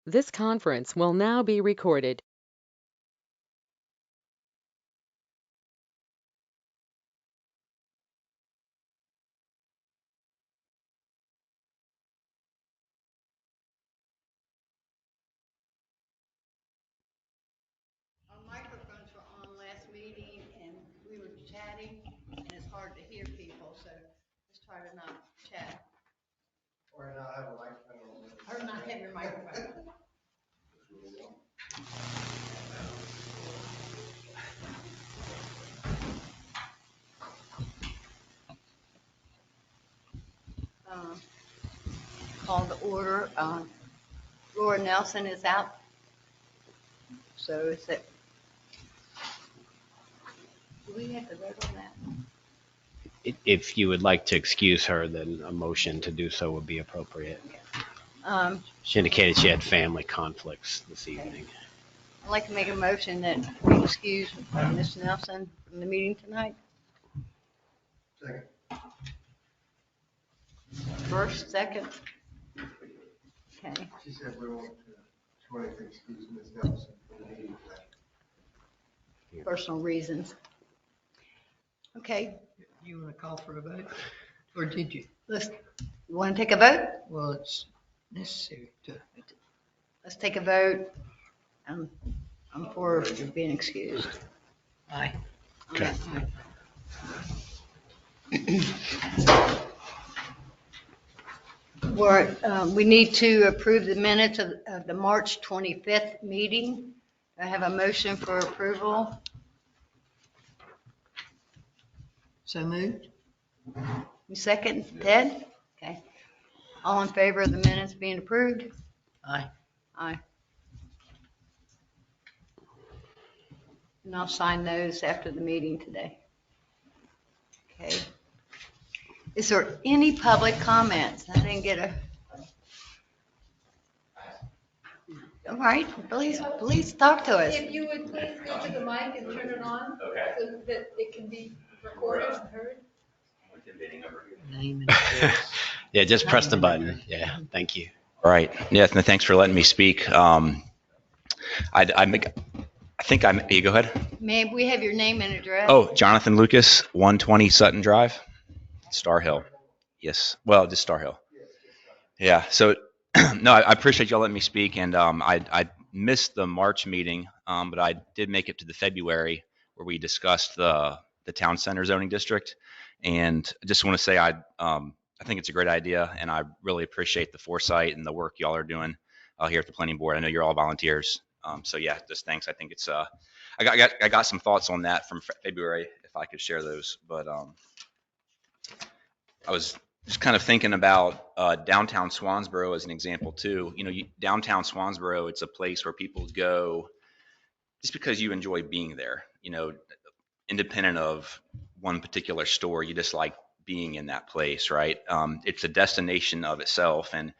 This conference will now be recorded. Our microphones were on last meeting and we were chatting and it's hard to hear people, so just try to not chat. Or not have a microphone. Or not have your microphone. Uh, Call to order. Laura Nelson is out. So is it? Do we have to vote on that? If you would like to excuse her, then a motion to do so would be appropriate. She indicated she had family conflicts this evening. I'd like to make a motion that we excuse Ms. Nelson from the meeting tonight. Second. First, second. Okay. She said she wanted to excuse Ms. Nelson from the meeting today. Personal reasons. Okay, You want to call for a vote? Or did you? you want to take a vote? Well, it's necessary to. Let's take a vote. I'm for being excused. Aye. Okay. We need to approve the minutes of the March 25th meeting. I have a motion for approval. So moved? You second, Ted? Okay. All in favor of the minutes being approved? Aye. Aye. And I'll sign those after the meeting today. Okay. Is there any public comments? I didn't get a. All right, please talk to us. If you would please go to the mic and turn it on. Okay. So that it can be recorded and heard. Name and address. Yeah, just press the button. Yeah, thank you. All right. Yeah, thanks for letting me speak. You go ahead. May we have your name and address? Oh, Jonathan Lucas, 120 Sutton Drive, Star Hill. Yes. Well, just Star Hill. Yeah. So, no, I appreciate y'all letting me speak. And I missed the March meeting, but I did make it to the February where we discussed the town center zoning district. And I just want to say I think it's a great idea, and I really appreciate the foresight and the work y'all are doing here at the planning board. I know you're all volunteers. So yeah, just thanks. I think it's I got some thoughts on that from February, if I could share those. But I was just kind of thinking about downtown Swansboro as an example too. You know, downtown Swansboro, it's a place where people go just because you enjoy being there. You know, independent of one particular store, you just like being in that place, right? It's a destination of itself, and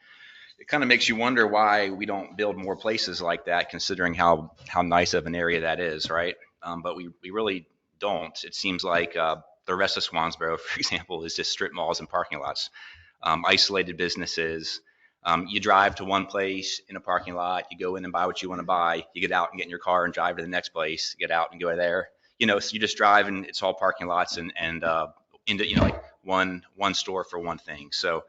it kind of makes you wonder why we don't build more places like that, considering how nice of an area that is, right? But we really don't. It seems like the rest of Swansboro, for example, is just strip malls and parking lots, isolated businesses. You drive to one place in a parking lot, you go in and buy what you want to buy, you get out and get in your car and drive to the next place, get out and go there. You know, so you just drive and it's all parking lots and into, you know, like one store for one thing. So,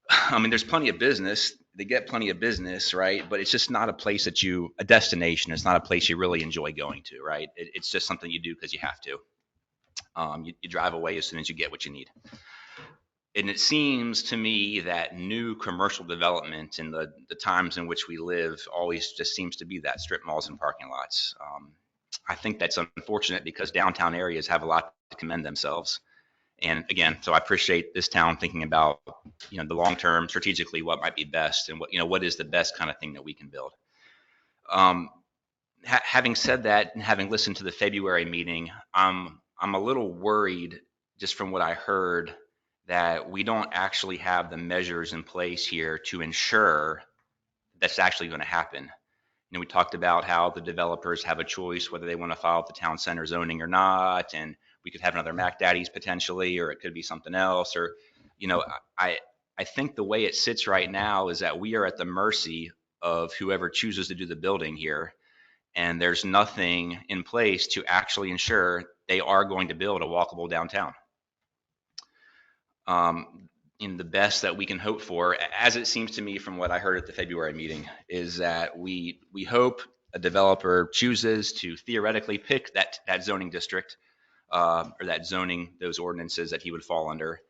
I mean, there's plenty of business. They get plenty of business, right? But it's just not a place a destination. It's not a place you really enjoy going to, right? It's just something you do because you have to. You drive away as soon as you get what you need. And it seems to me that new commercial development in the times in which we live always just seems to be that strip malls and parking lots. I think that's unfortunate because downtown areas have a lot to commend themselves. And again, so I appreciate this town thinking about, you know, the long term strategically what might be best and what is the best kind of thing that we can build. Having said that, and having listened to the February meeting, I'm a little worried just from what I heard that we don't actually have the measures in place here to ensure that's actually going to happen. You know, we talked about how the developers have a choice whether they want to file the town center zoning or not, and we could have another Mac Daddy's potentially, or it could be something else. Or, you know, I think the way it sits right now is that we are at the mercy of whoever chooses to do the building here. And there's nothing in place to actually ensure they are going to build a walkable downtown. In the best that we can hope for, as it seems to me from what I heard at the February meeting, is that we hope a developer chooses to theoretically pick that zoning district or that zoning, those ordinances that he would fall under.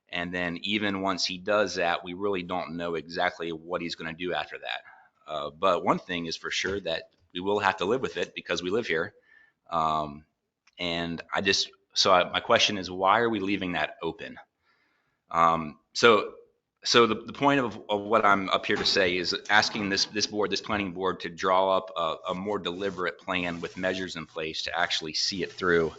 And then even once he does that, we really don't know exactly what he's going to do after that. But one thing is for sure, that we will have to live with it because we live here. And my question is, why are we leaving that open? So the point of what I'm up here to say is asking this planning board to draw up a more deliberate plan with measures in place to actually see it through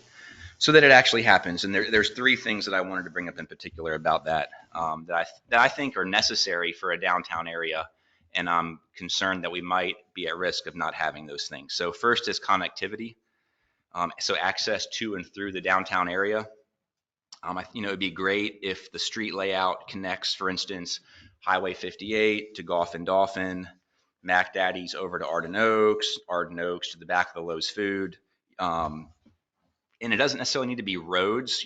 so that it actually happens. And there's three things that I wanted to bring up in particular about that, that I think are necessary for a downtown area. And I'm concerned that we might be at risk of not having those things. So first is connectivity. So access to and through the downtown area. It'd be great if the street layout connects, for instance, Highway 58 to Golf and Dolphin, Mac Daddy's over to Arden Oaks to the back of the Lowe's Food. And it doesn't necessarily need to be roads.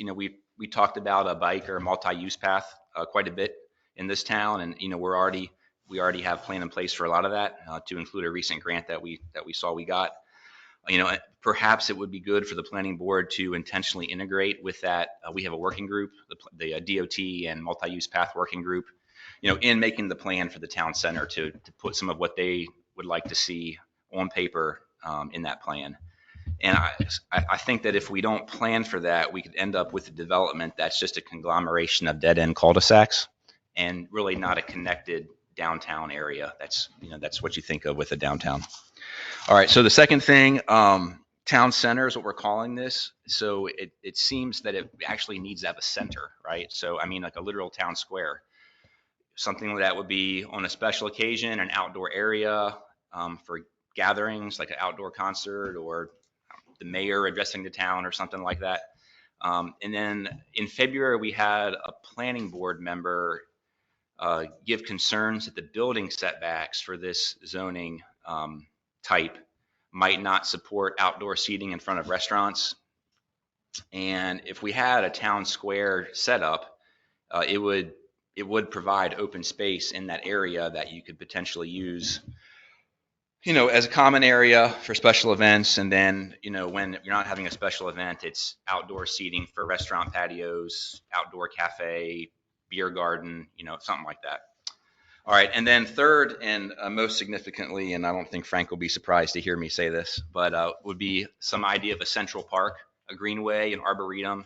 We talked about a bike or a multi-use path quite a bit in this town, and we already have plan in place for a lot of that, to include a recent grant that we saw we got. Perhaps it would be good for the planning board to intentionally integrate with that. We have a working group, the DOT and multi-use path working group, in making the plan for the town center to put some of what they would like to see on paper in that plan. And I think that if we don't plan for that, we could end up with a development that's just a conglomeration of dead-end cul-de-sacs and really not a connected downtown area. That's what you think of with a downtown. All right, so the second thing, town center is what we're calling this. So it seems that it actually needs to have a center, right? So, like a literal town square. Something like that would be on a special occasion, an outdoor area for gatherings, like an outdoor concert or the mayor addressing the town or something like that. And then in February, we had a planning board member give concerns that the building setbacks for this zoning type might not support outdoor seating in front of restaurants. And if we had a town square setup, it would provide open space in that area that you could potentially use, as a common area for special events. And then, when you're not having a special event, it's outdoor seating for restaurant patios, outdoor cafe, beer garden, something like that. All right, and then third and most significantly, and I don't think Frank will be surprised to hear me say this, but would be some idea of a central park, a greenway, an arboretum.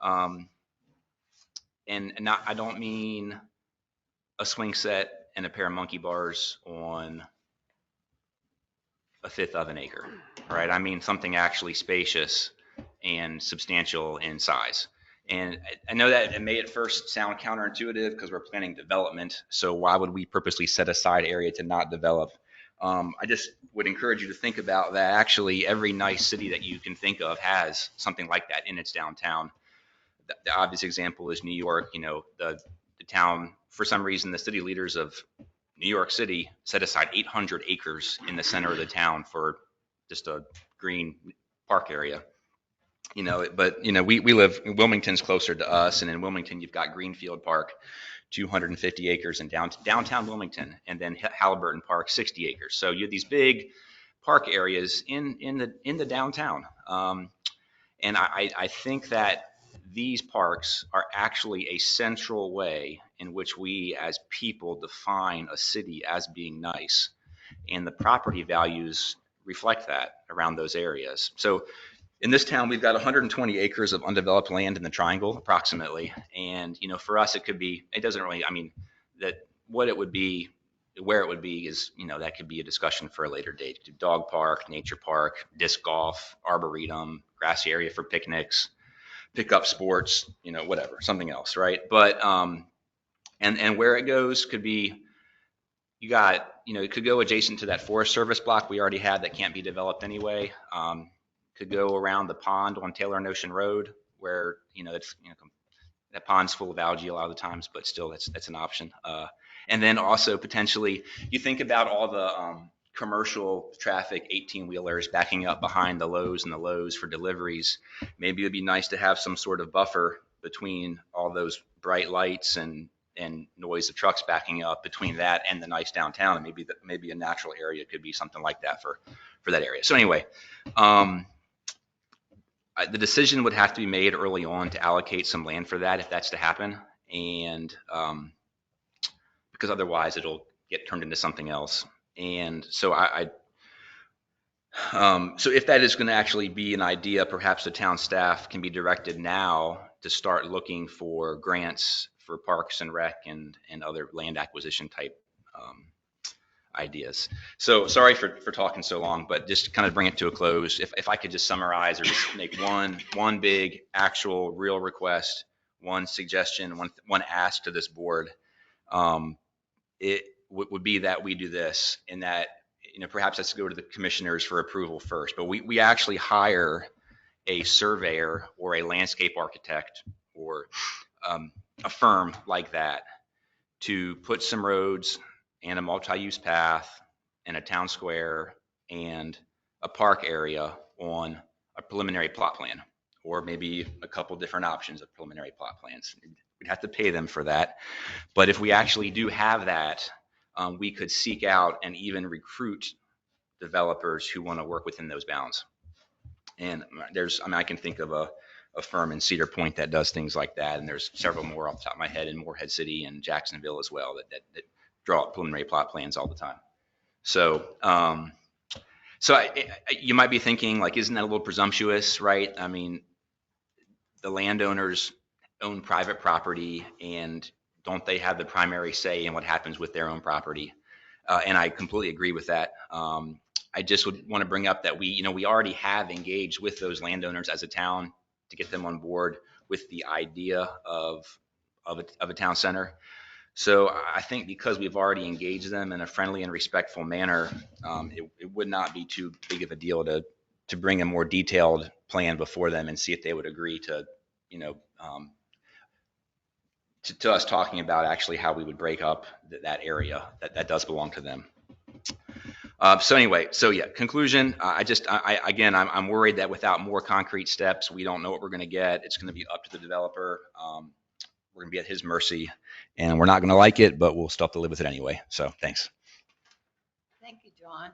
And I don't mean a swing set and a pair of monkey bars on a fifth of an acre, right? I mean something actually spacious and substantial in size. And I know that it may at first sound counterintuitive because we're planning development. So why would we purposely set aside area to not develop? I just would encourage you to think about that. Actually, every nice city that you can think of has something like that in its downtown. The obvious example is New York. The town, for some reason, the city leaders of New York City set aside 800 acres in the center of the town for just a green park area. But we live, Wilmington's closer to us, and in Wilmington you've got Greenfield Park, 250 acres in downtown Wilmington, and then Halliburton Park, 60 acres. So you have these big park areas in the downtown, and I think that these parks are actually a central way in which we as people define a city as being nice, and the property values reflect that around those areas. So in this town, we've got 120 acres of undeveloped land in the triangle, approximately. And, for us, it doesn't really, that what it would be, where it would be is, that could be a discussion for a later date. Dog park, nature park, disc golf, arboretum, grassy area for picnics, pickup sports, whatever, something else, right? But, and where it goes could be, it could go adjacent to that Forest Service block we already had that can't be developed anyway. Could go around the pond on Taylor and Ocean Road, where that pond's full of algae a lot of the times, but still that's an option. And then also potentially, you think about all the commercial traffic, 18-wheelers backing up behind the Lowe's and the Lowe's for deliveries. Maybe it'd be nice to have some sort of buffer between all those bright lights and noise of trucks backing up between that and the nice downtown. And maybe a natural area could be something like that for that area. So anyway, the decision would have to be made early on to allocate some land for that if that's to happen. And because otherwise it'll get turned into something else. And so so if that is going to actually be an idea, perhaps the town staff can be directed now to start looking for grants for parks and rec and other land acquisition type ideas. So sorry for talking so long, but just to kind of bring it to a close, if I could just summarize or just make one big actual real request, one suggestion, one ask to this board, it would be that we do this, and that, you know, perhaps let's go to the commissioners for approval first, but we actually hire a surveyor or a landscape architect or a firm like that to put some roads and a multi-use path and a town square and a park area on a preliminary plot plan, or maybe a couple different options of preliminary plot plans. We'd have to pay them for that. But if we actually do have that, we could seek out and even recruit developers who want to work within those bounds. And I can think of a firm in Cedar Point that does things like that. And there's several more off the top of my head in Morehead City and Jacksonville as well that draw up preliminary plot plans all the time. So, you might be thinking, like, isn't that a little presumptuous, right? I mean, the landowners own private property, and don't they have the primary say in what happens with their own property? And I completely agree with that. I just would want to bring up that we already have engaged with those landowners as a town to get them on board with the idea of a town center. So I think because we've already engaged them in a friendly and respectful manner, it would not be too big of a deal to bring a more detailed plan before them and see if they would agree to, to us talking about actually how we would break up that area that does belong to them. So anyway, conclusion. I'm worried that without more concrete steps, we don't know what we're going to get. It's going to be up to the developer. We're going to be at his mercy, and we're not going to like it, but we'll still have to live with it anyway. So thanks. Thank you, John.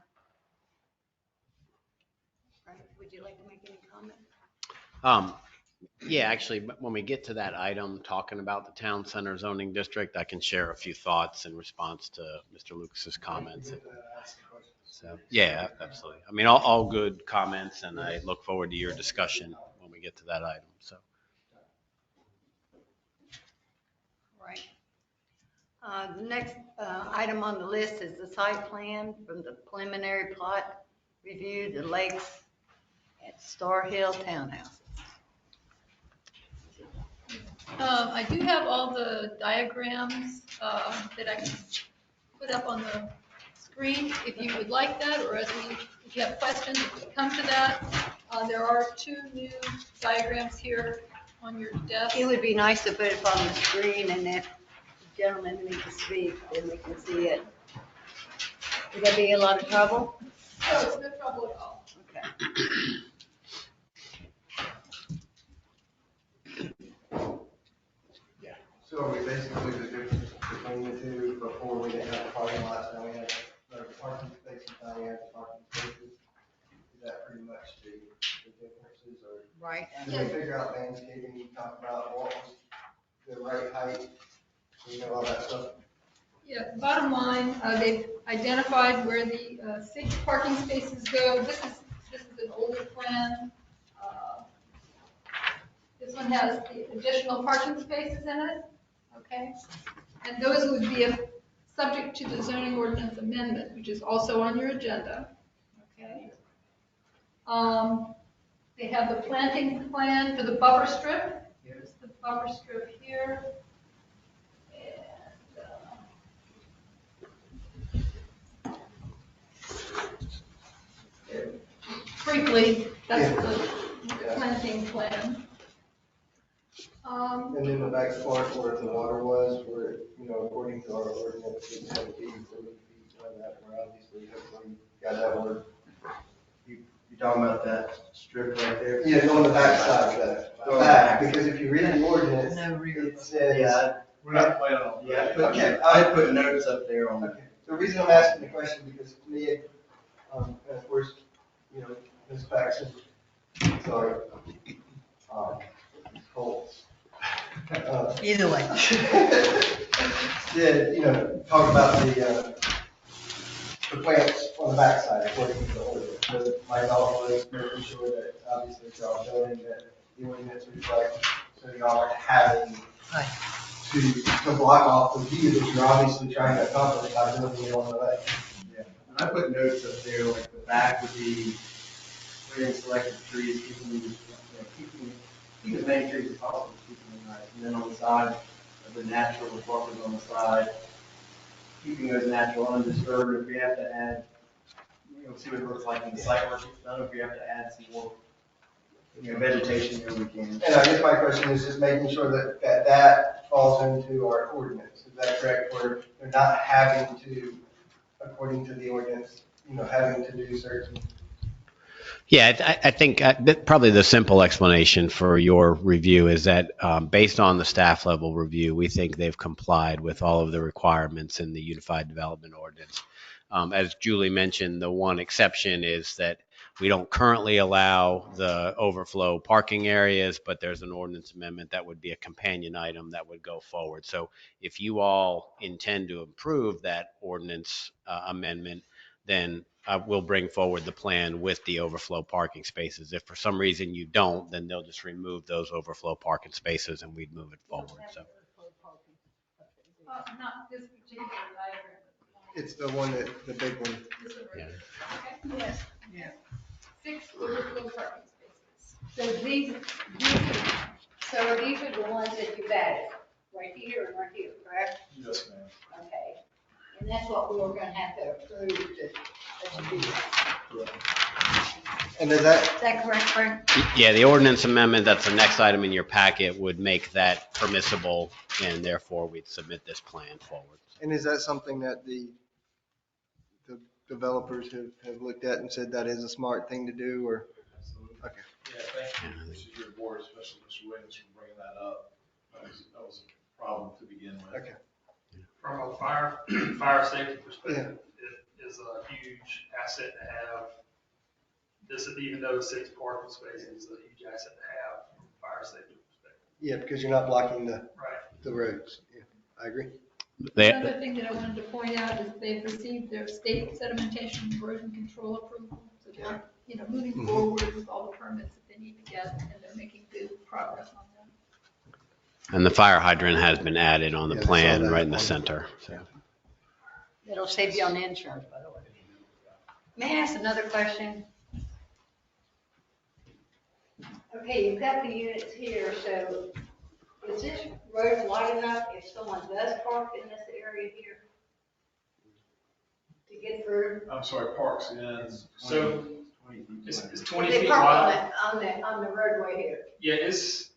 Frank, would you like to make any comment? Yeah, actually, when we get to that item talking about the town center zoning district, I can share a few thoughts in response to Mr. Lucas's comments. So yeah, absolutely. I mean, all good comments, and I look forward to your discussion when we get to that item. So. Right. The next item on the list is the site plan from the preliminary plot review, the lakes at Star Hill Townhouse. I do have all the diagrams that I can put up on the screen if you would like that, or if you have questions, if we come to that. There are 2 new diagrams here on your desk. It would be nice to put it on the screen, and if the gentlemen need to speak, then we can see it. Would that be a lot of trouble? No, it's no trouble at all. Okay. So are we basically the difference between the two? Before we didn't have parking lots, now we have parking spaces, now we have parking spaces. Is that pretty much the differences, or? Right. Did we figure out landscaping, you talked about what was the right height, all that stuff? Yeah, bottom line, they've identified where the 6 parking spaces go. This is an older plan. This one has the additional parking spaces in it, okay? And those would be subject to the zoning ordinance amendment, which is also on your agenda, okay? They have the planting plan for the buffer strip. Here's the buffer strip here. And briefly, that's the planting plan. And then the back part where the water was, where, according to our ordinance, it's 7 feet, 7 feet, on that, where obviously, hopefully, you got that word. You're talking about that strip right there? Yeah, on the back side of that, the back, because if you read the ordinance, No rear. it says. Yeah, We're not planning on. Yeah, Okay. I put notes up there on. Okay, the reason I'm asking the question, because to me, and of course, Ms. Paxton, sorry, Colts. Either way. Said, talk about the plants on the backside, according to the ordinance. So my thought was making sure that obviously if y'all building that the ordinance reflects, so y'all aren't having Right. to block off the view that you're obviously trying to accomplish by building it on the way. Yeah, and I put notes up there, like the back would be clearing selected trees, keep as many trees as possible, keep them nice. And then on the side of the natural, the buffers on the side, keeping those natural undisturbed. If we have to add, see what it looks like in the site work it's done, if we have to add some more, vegetation there, we can. And I guess my question is just making sure that falls into our ordinance. Is that correct? Where they're not having to, according to the ordinance, having to do certain. Yeah, I think probably the simple explanation for your review is that based on the staff level review, we think they've complied with all of the requirements in the Unified Development Ordinance. As Julie mentioned, the one exception is that we don't currently allow the overflow parking areas, but there's an ordinance amendment that would be a companion item that would go forward. So if you all intend to approve that ordinance amendment, then we'll bring forward the plan with the overflow parking spaces. If for some reason you don't, then they'll just remove those overflow parking spaces and we'd move it forward. So. Not this particular diagram. It's the one the big one. This one right Yeah. here. Okay, yes. Yeah. 6 overflow parking spaces. So these are the ones that you've added, right here and right here, correct? Yes, ma'am. Okay. And that's what we were gonna have to approve to do that. And is that, Is that correct, Frank? Yeah, the ordinance amendment, that's the next item in your packet, would make that permissible, and therefore we'd submit this plan forward. and is that something that the developers have looked at and said that is a smart thing to do, or? Okay. Yeah, thank you. This is your board, especially Mr. Williams, for bringing that up. That was a problem to begin with. Okay. From a fire safety perspective, it is a huge asset to have. This, even though 6 parking spaces is a huge asset to have from a fire safety perspective. Yeah, because you're not blocking Right. the roads. Yeah, I agree. Another thing that I wanted to point out is they've received their state sedimentation and erosion control approval. So they're, moving forward with all the permits that they need to get, and they're making good progress on them. And the fire hydrant has been added on the Yeah, I saw plan that. right in the center. So. That'll save you on the insurance, by the way. May I ask another question? Okay, you've got the units here, so is this road wide enough if someone does park in this area here? To get through? I'm sorry, parks in. So it's 20 They feet park wide. on the roadway here. Yeah, it's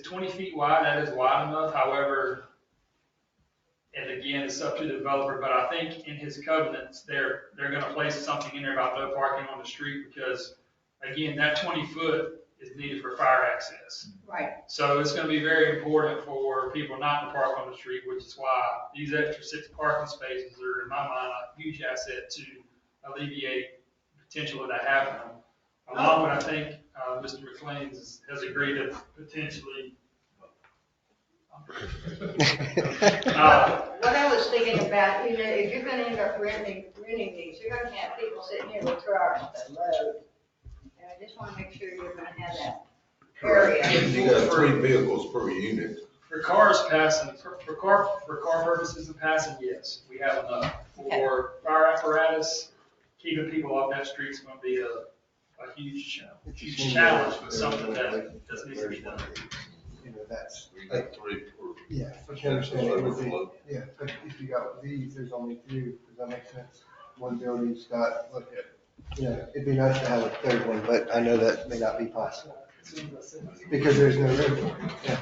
20 feet wide. That is wide enough. However, and again, it's up to the developer, but I think in his covenants, they're going to place something in there about no parking on the street because, again, that 20 foot is needed for fire access. Right. So it's going to be very important for people not to park on the street, which is why these extra 6 parking spaces are, in my mind, a huge asset to alleviate the potential of that happening. Along with, I think, Mr. McLean has agreed to potentially. What I was thinking about, if you're gonna end up renting these, you're gonna have people sitting here with trucks that load. And I just wanna make sure you're gonna have that area. You got 3 vehicles per unit. For cars passing, for car purposes and passing, yes, we have enough. For fire apparatus, keeping people off that street is gonna be a huge challenge, but something that needs to be done. That's, We got 3 per. yeah, I can understand it would be, yeah, but if you got these, there's only 2, does that make sense? One building's got, look at, it'd be nice to have a third one, but I know that may not be possible. Because there's no room for it, yeah.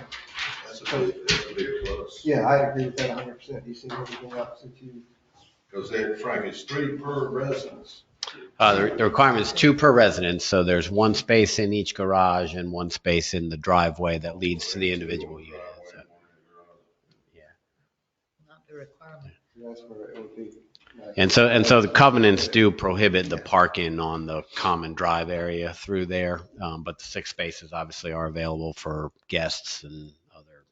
That's a big plus. Yeah, I agree with that 100%. Do you see anything else that you? Because that, Frank, it's 3 per residence. The requirement is 2 per residence, so there's 1 space in each garage and 1 space in the driveway that leads to the individual unit. So, yeah. Not the requirement. That's where it would be. Nice. And so the covenants do prohibit the parking on the common drive area through there, but the 6 spaces obviously are available for guests and other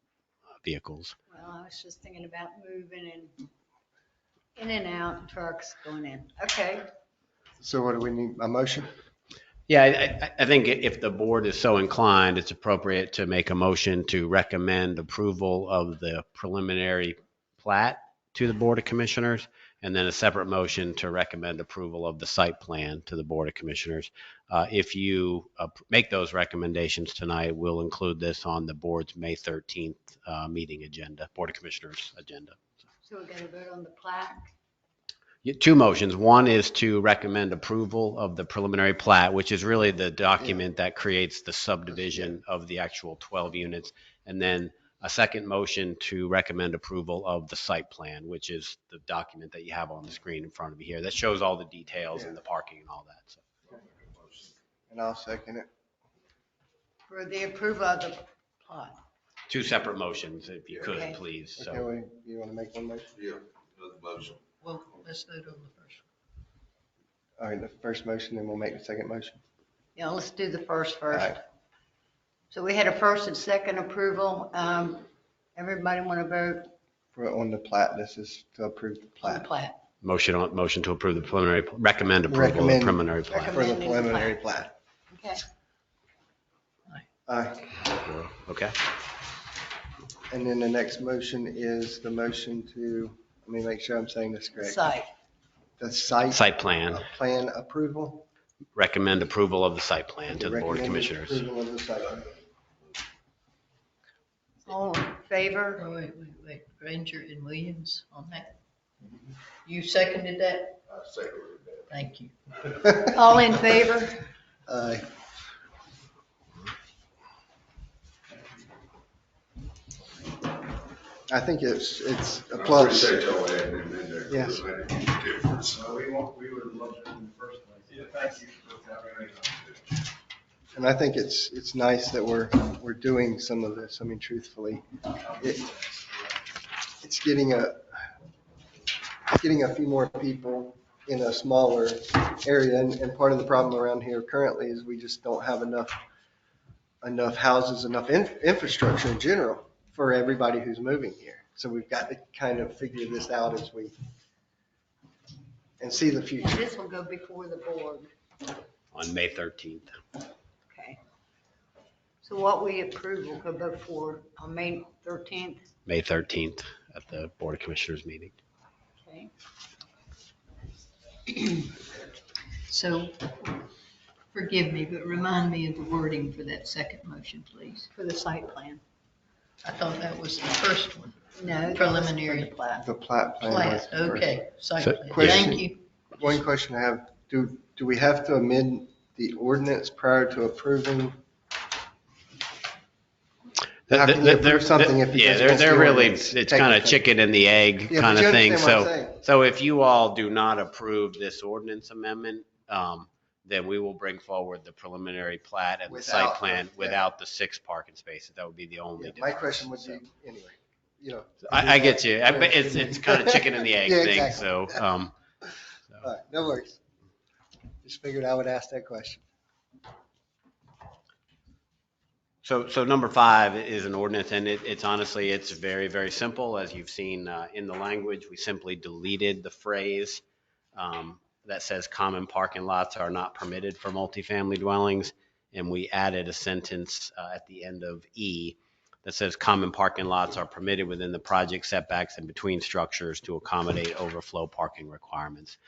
vehicles. Well, I was just thinking about moving and in and out, trucks going in. Okay. So what do we need? A motion? Yeah, I think if the board is so inclined, it's appropriate to make a motion to recommend approval of the preliminary plat to the Board of Commissioners, and then a separate motion to recommend approval of the site plan to the Board of Commissioners. If you make those recommendations tonight, we'll include this on the board's May 13th meeting agenda, Board of Commissioners agenda. So we're gonna vote on the plaque. 2 motions. One is to recommend approval of the preliminary plat, which is really the document that creates the subdivision of the actual 12 units. And then a second motion to recommend approval of the site plan, which is the document that you have on the screen in front of you here that shows all the details and the parking and all that. So. And I'll second it. For the approval of the plot. 2 separate motions, if you could, Okay. please. Okay, So, well, you want to make one motion? Yeah, another motion. Well, let's vote on the first All right, the first motion, then we'll make the second motion. Yeah, let's do the first All first. right. So we had a first and second approval. Everybody want to vote On the plat, this is to approve the on the plat. plat? motion to approve the preliminary, recommend approval of the Recommend. preliminary plat. For the Recommending the preliminary plat. Okay. Aye. Okay. And then the next motion is the motion to, let me make sure I'm saying this correct. Site. The site. Site plan, Plan approval. recommend approval of the site plan to the Board of Recommended Commissioners. Approval of the site plan. All in favor? Oh, wait, Granger and Williams on that? You seconded that? I seconded that. Thank you. All in favor? Aye. I think it's a I plus. appreciate y'all adding them in there. Yes. Because that makes a difference. We would love to in the first place. Yeah, thank you. And I think it's nice that we're doing some of this. I mean, truthfully, it's getting a few more people in a smaller area. And part of the problem around here currently is we just don't have enough houses, enough infrastructure in general for everybody who's moving here. So we've got to kind of figure this out as we, and see the future. This will go before the board. On May 13th. Okay. So what we approve will go before on May 13th. May 13th at the Board of Commissioners meeting. Okay. So, forgive me, but remind me of the wording for that second motion, please. For the site plan. I thought that was the first one. No. that was Preliminary. for the plat. The plat plan. was Plat, the first. okay, site So- plan. Question. Thank you. One question I have, do we have to amend the ordinance prior to approving? How can you approve something if you Yeah, just miss the they're really, ordinance, it's kind of technically? chicken and the egg Yeah, kind but of you thing. understand what I'm saying. So if you all do not approve this ordinance amendment, then we will bring forward the preliminary plat and the site Without the- plan yeah. without the 6 parking spaces. That would be the only Yeah, difference. my question would So- be, anyway, you know. I get you. But it's kind of chicken and the egg Yeah, thing, exactly. so. All right, no worries. Just figured I would ask that question. So number 5 is an ordinance, and it's honestly, it's very, very simple. As you've seen in the language, we simply deleted the phrase that says common parking lots are not permitted for multifamily dwellings, and we added a sentence at the end of E that says common parking lots are permitted within the project setbacks and between structures to accommodate overflow parking requirements.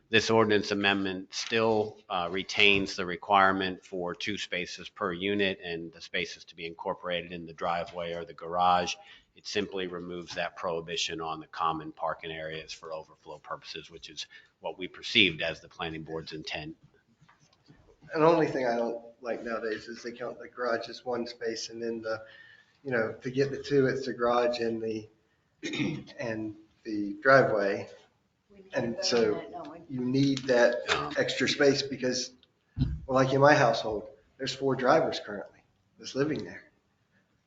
This ordinance amendment still retains the requirement for 2 spaces per unit and the spaces to be incorporated in the driveway or the garage. It simply removes that prohibition on the common parking areas for overflow purposes, which is what we perceived as the planning board's intent. And the only thing I don't like nowadays is they count the garage as one space and then you know, to get the two, it's the garage and the driveway. We need to And vote on so that, don't we? you need that extra space because, well, like in my household, there's 4 drivers currently that's living there.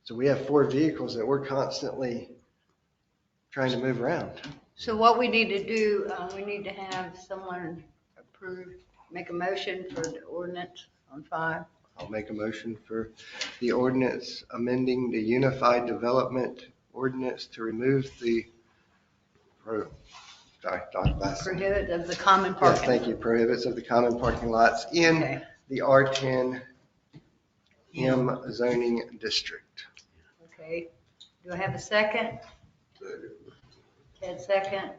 So we have 4 vehicles that we're constantly trying to move around. So what we need to do, we need to have someone approve, make a motion for the ordinance on 5. I'll make a motion for the ordinance amending the Unified Development Ordinance to remove the, Prohibit of the common Yes, parking. thank you, prohibits of the common parking lots in Okay. the R10 M zoning district. Okay, do I have a second? Ted, second.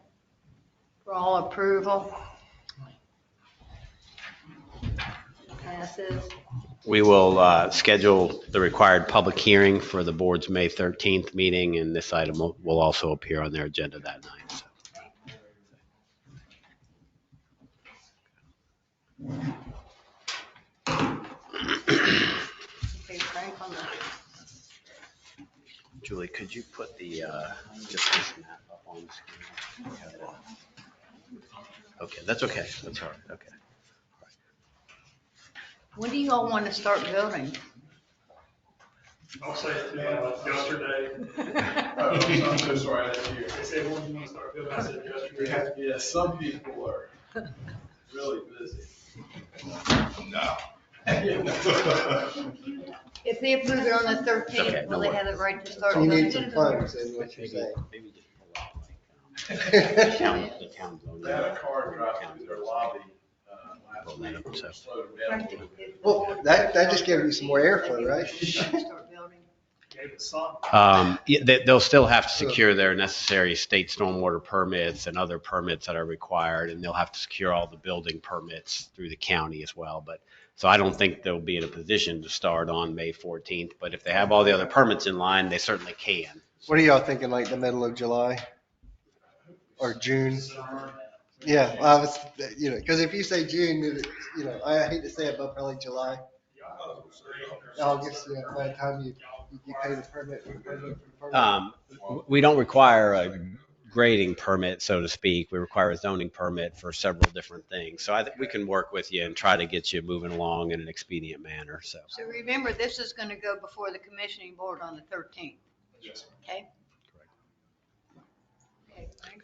For all approval? Passes. We will schedule the required public hearing for the board's May 13th meeting, and this item will also appear on their agenda that night. So. Okay, Frank on the, Julie, could you put the, just this map up on the screen? Okay, that's okay. That's all right. Okay. when do you all want to start building? I'll say it to you yesterday. I'm so sorry, I didn't hear. They said, when do you want to start building? I said yesterday. Yeah, some people are really busy. No. If they approve it on the Okay, 13th, no will they have the right to start So you building? need some funds, is what you're saying. Maybe just pull up like the town zone. They had a car drive through their lobby last week, So- which slowed them down a little bit. Well, that just gave you some more airflow, right? Start building. Gave it some. They'll still have to secure their necessary state stormwater permits and other permits that are required, and they'll have to secure all the building permits through the county as well. But, so I don't think they'll be in a position to start on May 14th, but if they have all the other permits in line, they certainly can. What are y'all thinking, like the middle of July or June? Yeah, well, I was, you know, because if you say June, you know, I hate to say it, but probably July, August, yeah, by the time you pay the permit. We don't require a grading permit, so to speak. We require a zoning permit for several different things. So I think we can work with you and try to get you moving along in an expedient manner, so. So remember, this is going to go before the commissioning board on the 13th, Yes. okay? Okay, Frank?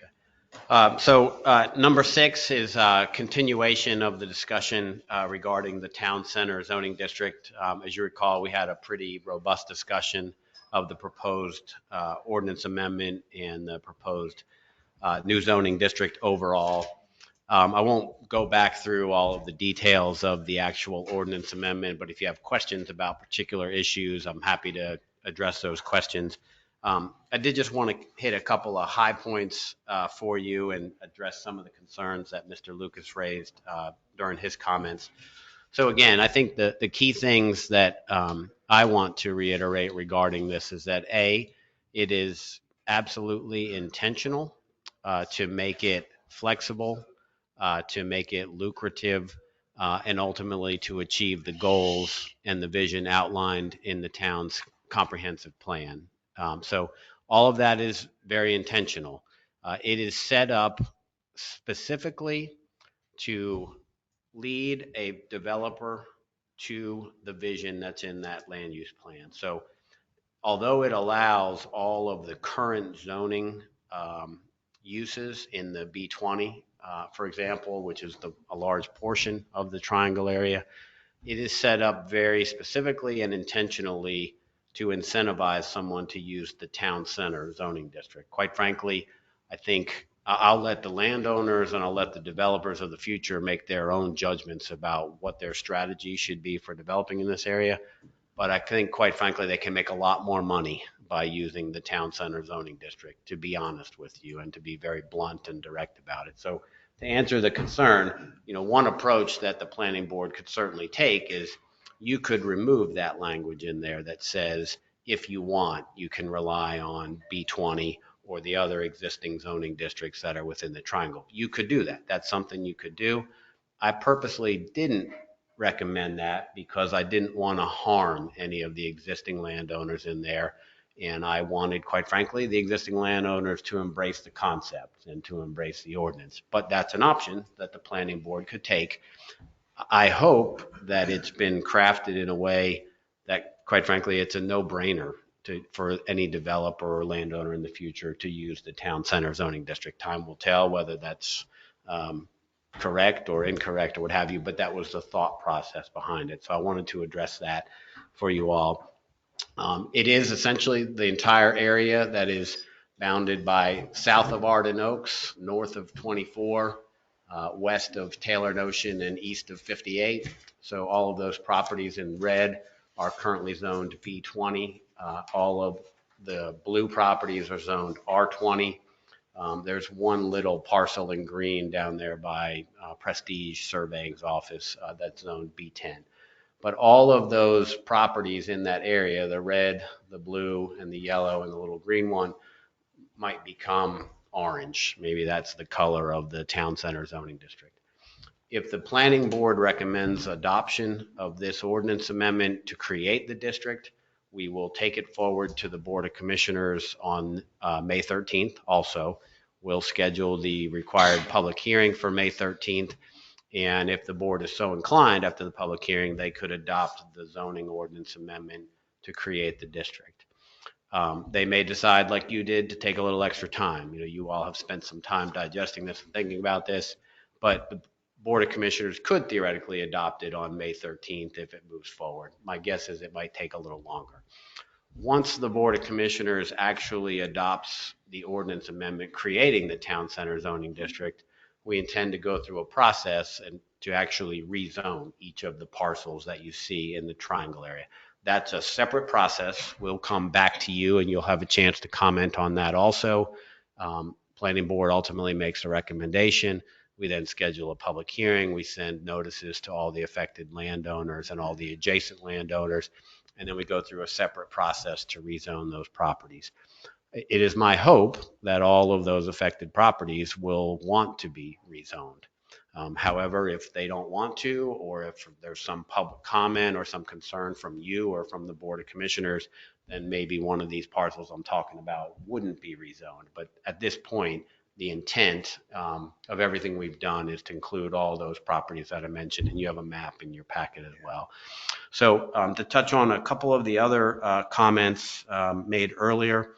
Number 6 is a continuation of the discussion regarding the town center zoning district. As you recall, we had a pretty robust discussion of the proposed ordinance amendment and the proposed new zoning district overall. I won't go back through all of the details of the actual ordinance amendment, but if you have questions about particular issues, I'm happy to address those questions. I did just want to hit a couple of high points for you and address some of the concerns that Mr. Lucas raised during his comments. So again, I think the key things that I want to reiterate regarding this is that A, it is absolutely intentional to make it flexible, to make it lucrative, and ultimately to achieve the goals and the vision outlined in the town's comprehensive plan. So all of that is very intentional. It is set up specifically to lead a developer to the vision that's in that land use plan. So although it allows all of the current zoning uses in the B20, for example, which is a large portion of the triangle area, it is set up very specifically and intentionally to incentivize someone to use the town center zoning district. Quite frankly, I think I'll let the landowners and I'll let the developers of the future make their own judgments about what their strategy should be for developing in this area. But I think, quite frankly, they can make a lot more money by using the town center zoning district, to be honest with you, and to be very blunt and direct about it. So to answer the concern, one approach that the planning board could certainly take is you could remove that language in there that says, if you want, you can rely on B20 or the other existing zoning districts that are within the triangle. You could do that. That's something you could do. I purposely didn't recommend that because I didn't want to harm any of the existing landowners in there. And I wanted, quite frankly, the existing landowners to embrace the concept and to embrace the ordinance. But that's an option that the planning board could take. I hope that it's been crafted in a way that, quite frankly, it's a no-brainer for any developer or landowner in the future to use the town center zoning district. Time will tell whether that's correct or incorrect or what have you, but that was the thought process behind it. So I wanted to address that for you all. It is essentially the entire area that is bounded by south of Arden Oaks, north of 24, west of Taylor Ocean, and east of 58. So all of those properties in red are currently zoned B20. All of the blue properties are zoned R20. There's one little parcel in green down there by Prestige Surveying's office that's zoned B10. But all of those properties in that area, the red, the blue, and the yellow, and the little green one, might become orange. Maybe that's the color of the town center zoning district. If the planning board recommends adoption of this ordinance amendment to create the district, we will take it forward to the Board of Commissioners on May 13th. Also, we'll schedule the required public hearing for May 13th. And if the board is so inclined after the public hearing, they could adopt the zoning ordinance amendment to create the district. They may decide, like you did, to take a little extra time. You know, you all have spent some time digesting this and thinking about this, but the Board of Commissioners could theoretically adopt it on May 13th if it moves forward. My guess is it might take a little longer. Once the Board of Commissioners actually adopts the ordinance amendment creating the town center zoning district, we intend to go through a process and to actually rezone each of the parcels that you see in the triangle area. That's a separate process. We'll come back to you and you'll have a chance to comment on that also. Planning board ultimately makes a recommendation. We then schedule a public hearing. We send notices to all the affected landowners and all the adjacent landowners. And then we go through a separate process to rezone those properties. It is my hope that all of those affected properties will want to be rezoned. However, if they don't want to, or if there's some public comment or some concern from you or from the Board of Commissioners, then maybe one of these parcels I'm talking about wouldn't be rezoned. But at this point, the intent of everything we've done is to include all those properties that I mentioned, and you have a map in your packet as well. So to touch on a couple of the other comments made earlier,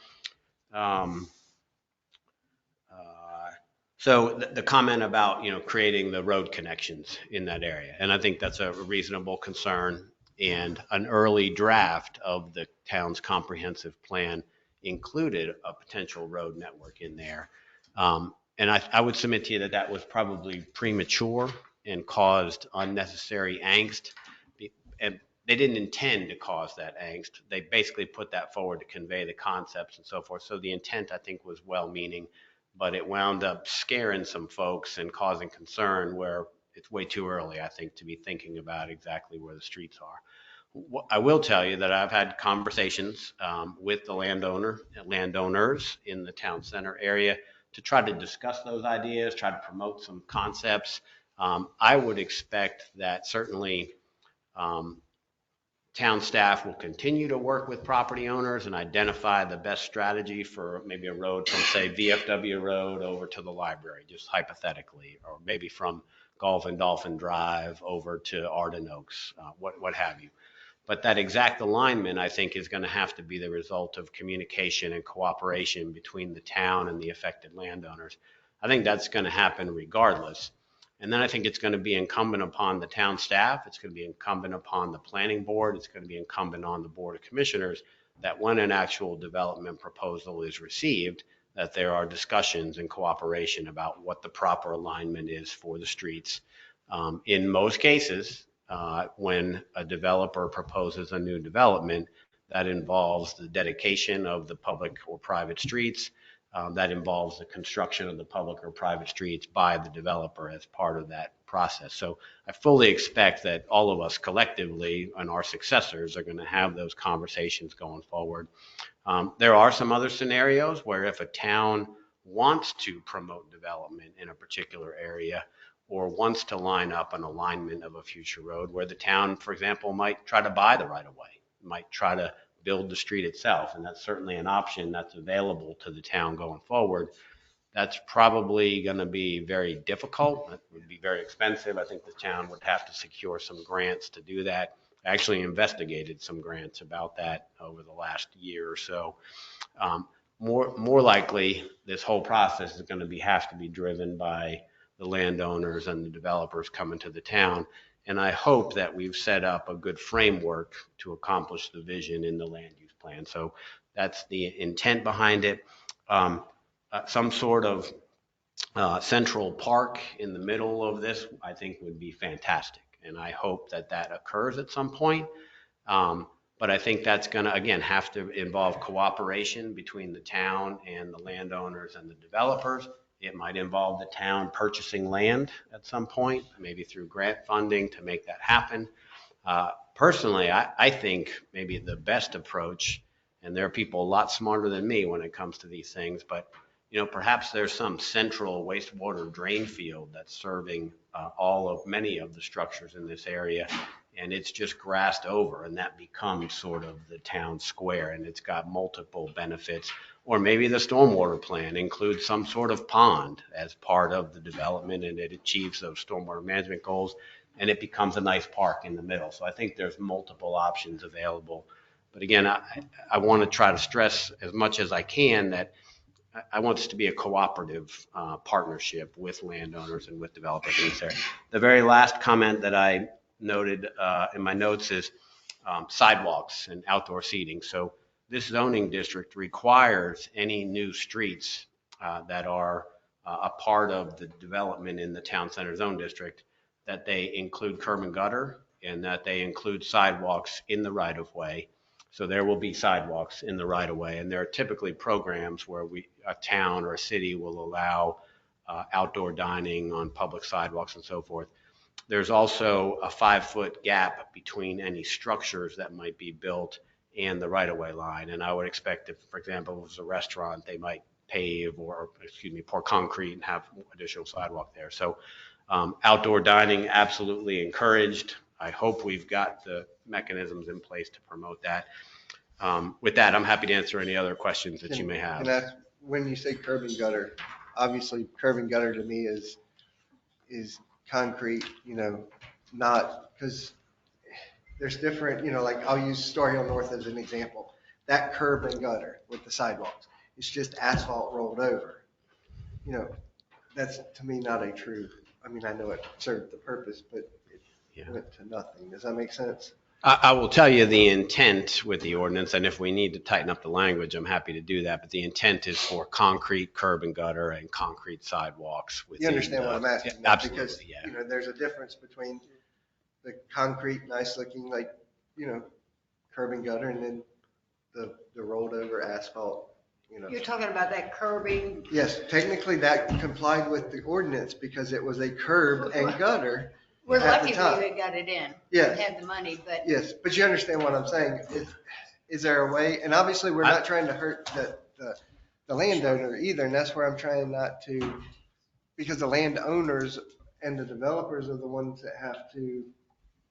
so the comment about, you know, creating the road connections in that area, and I think that's a reasonable concern, and an early draft of the town's comprehensive plan included a potential road network in there. And I would submit to you that that was probably premature and caused unnecessary angst. And they didn't intend to cause that angst. They basically put that forward to convey the concepts and so forth. So the intent, I think, was well-meaning, but it wound up scaring some folks and causing concern where it's way too early, I think, to be thinking about exactly where the streets are. I will tell you that I've had conversations with the landowners in the town center area to try to discuss those ideas, try to promote some concepts. I would expect that certainly town staff will continue to work with property owners and identify the best strategy for maybe a road from, say, VFW Road over to the library, just hypothetically, or maybe from Golf and Dolphin Drive over to Arden Oaks, what have you. But that exact alignment, I think, is going to have to be the result of communication and cooperation between the town and the affected landowners. I think that's going to happen regardless. And then I think it's going to be incumbent upon the town staff. It's going to be incumbent upon the planning board. It's going to be incumbent on the Board of Commissioners that when an actual development proposal is received, that there are discussions and cooperation about what the proper alignment is for the streets. In most cases, when a developer proposes a new development, that involves the dedication of the public or private streets. That involves the construction of the public or private streets by the developer as part of that process. So I fully expect that all of us collectively and our successors are going to have those conversations going forward. There are some other scenarios where if a town wants to promote development in a particular area or wants to line up an alignment of a future road, where the town, for example, might try to buy the right of way, might try to build the street itself. And that's certainly an option that's available to the town going forward. That's probably going to be very difficult. It would be very expensive. I think the town would have to secure some grants to do that. I actually investigated some grants about that over the last year or so. More likely, this whole process is going to have to be driven by the landowners and the developers coming to the town. And I hope that we've set up a good framework to accomplish the vision in the land use plan. So that's the intent behind it. Some sort of central park in the middle of this, I think, would be fantastic. And I hope that that occurs at some point. But I think that's going to, again, have to involve cooperation between the town and the landowners and the developers. It might involve the town purchasing land at some point, maybe through grant funding to make that happen. Personally, I think maybe the best approach, and there are people a lot smarter than me when it comes to these things, but perhaps there's some central wastewater drain field that's serving many of the structures in this area, and it's just grassed over, and that becomes sort of the town square, and it's got multiple benefits. Or maybe the stormwater plan includes some sort of pond as part of the development, and it achieves those stormwater management goals, and it becomes a nice park in the middle. So I think there's multiple options available. But again, I want to try to stress as much as I can that I want this to be a cooperative partnership with landowners and with developers in this area. The very last comment that I noted in my notes is sidewalks and outdoor seating. So this zoning district requires any new streets that are a part of the development in the town center zone district that they include curb and gutter and that they include sidewalks in the right of way. So there will be sidewalks in the right of way, and there are typically programs where a town or a city will allow outdoor dining on public sidewalks and so forth. There's also a 5-foot gap between any structures that might be built and the right-of-way line. And I would expect if, for example, if it was a restaurant, they might pour concrete and have additional sidewalk there. So outdoor dining, absolutely encouraged. I hope we've got the mechanisms in place to promote that. With that, I'm happy to answer any other questions that you may have. And that's, when you say curb and gutter, obviously curb and gutter to me is concrete, not, because there's different, like I'll use Star Hill North as an example. That curb and gutter with the sidewalks, it's just asphalt rolled over. That's to me not a true, I know it served the purpose, but it went to nothing. Does that make sense? I will tell you the intent with the ordinance, and if we need to tighten up the language, I'm happy to do that. But the intent is for concrete curb and gutter and concrete sidewalks. You understand what I'm asking? Yeah, absolutely, because, yeah. There's a difference between the concrete, nice looking, curb and gutter, and then the rolled over asphalt, You're talking about that curbing? Yes, technically that complied with the ordinance because it was a curb and gutter. We're at lucky the time. we got it in. Yes. We had the money, but. Yes, but you understand what I'm saying. Is there a way, and obviously we're not trying to hurt the landowner either, and that's where I'm trying not to, because the landowners and the developers are the ones that have to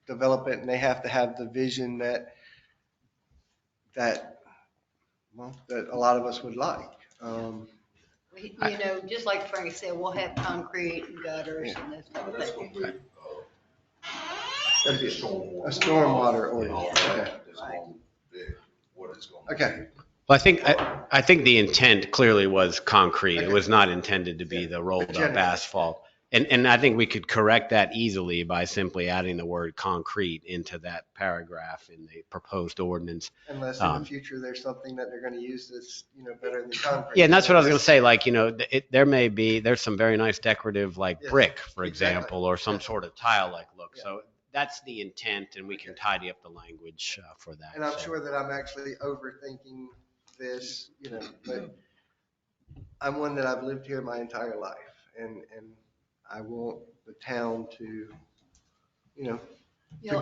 develop it, and they have to have the vision that a lot of us would like. Just like Frank said, we'll have concrete and gutters and this kind of That's thing. gonna be, That'd be a stormwater ordinance. Okay. it's gonna be big, what it's gonna be. Okay. Well, I think the intent clearly was concrete. It was not intended to be the rolled up asphalt. And I think we could correct that easily by simply adding the word concrete into that paragraph in the proposed ordinance. Unless in the future there's something that they're going to use that's, better than concrete. Yeah, and that's what I was going to say. There's some very nice decorative brick, for example, or some sort of tile-like look. Yeah. So that's the intent, and we can tidy up the language for that. And I'm sure that I'm actually overthinking this, but I'm one that I've lived here my entire life, and I want the town to, to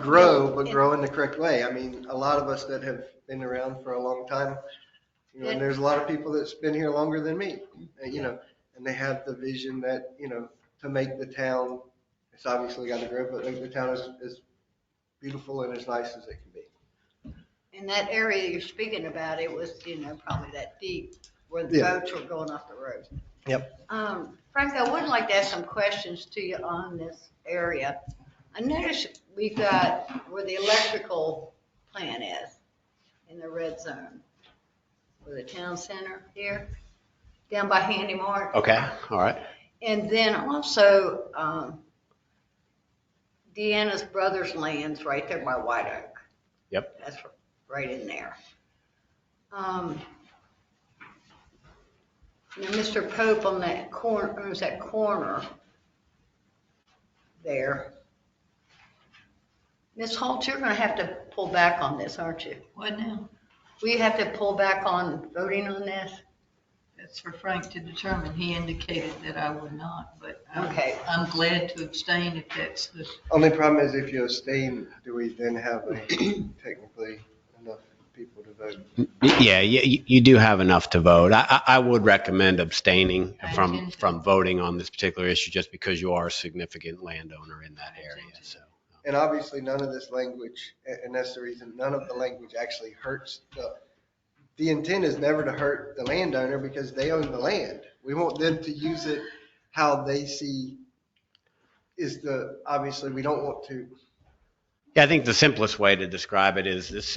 grow, but grow in the correct way. A lot of us that have been around for a long time, and there's a lot of people that's been here longer than me, and they have the vision that, to make the town, it's obviously got to grow, but make the town as beautiful and as nice as it can be. in that area you're speaking about, it was, probably that deep where the Yeah. boats were going off the road. Yep. Frank, I would like to ask some questions to you on this area. I noticed we've got where the electrical plant is in the red zone, where the town center here, down by Handy Mart. Okay, all right. And then also, Deanna's brother's land's right there by White Oak. Yep. That's right in there. Now, Mr. Pope on that corner, owns that corner there. Ms. Holt, you're gonna have to pull back on this, aren't you? What now? Will you have to pull back on voting on this? That's for Frank to determine. He indicated that I would not, but Okay. I'm glad to abstain if that's the, Only problem is if you abstain, do we then have technically enough people to vote? Yeah, you do have enough to vote. I would recommend abstaining I from, intend to. from voting on this particular issue just because you are a significant landowner in that area, so. And obviously, none of this language, and that's the reason, none of the language actually hurts the intent is never to hurt the landowner because they own the land. We want them to use it how they see obviously, we don't want to. Yeah, I think the simplest way to describe it is this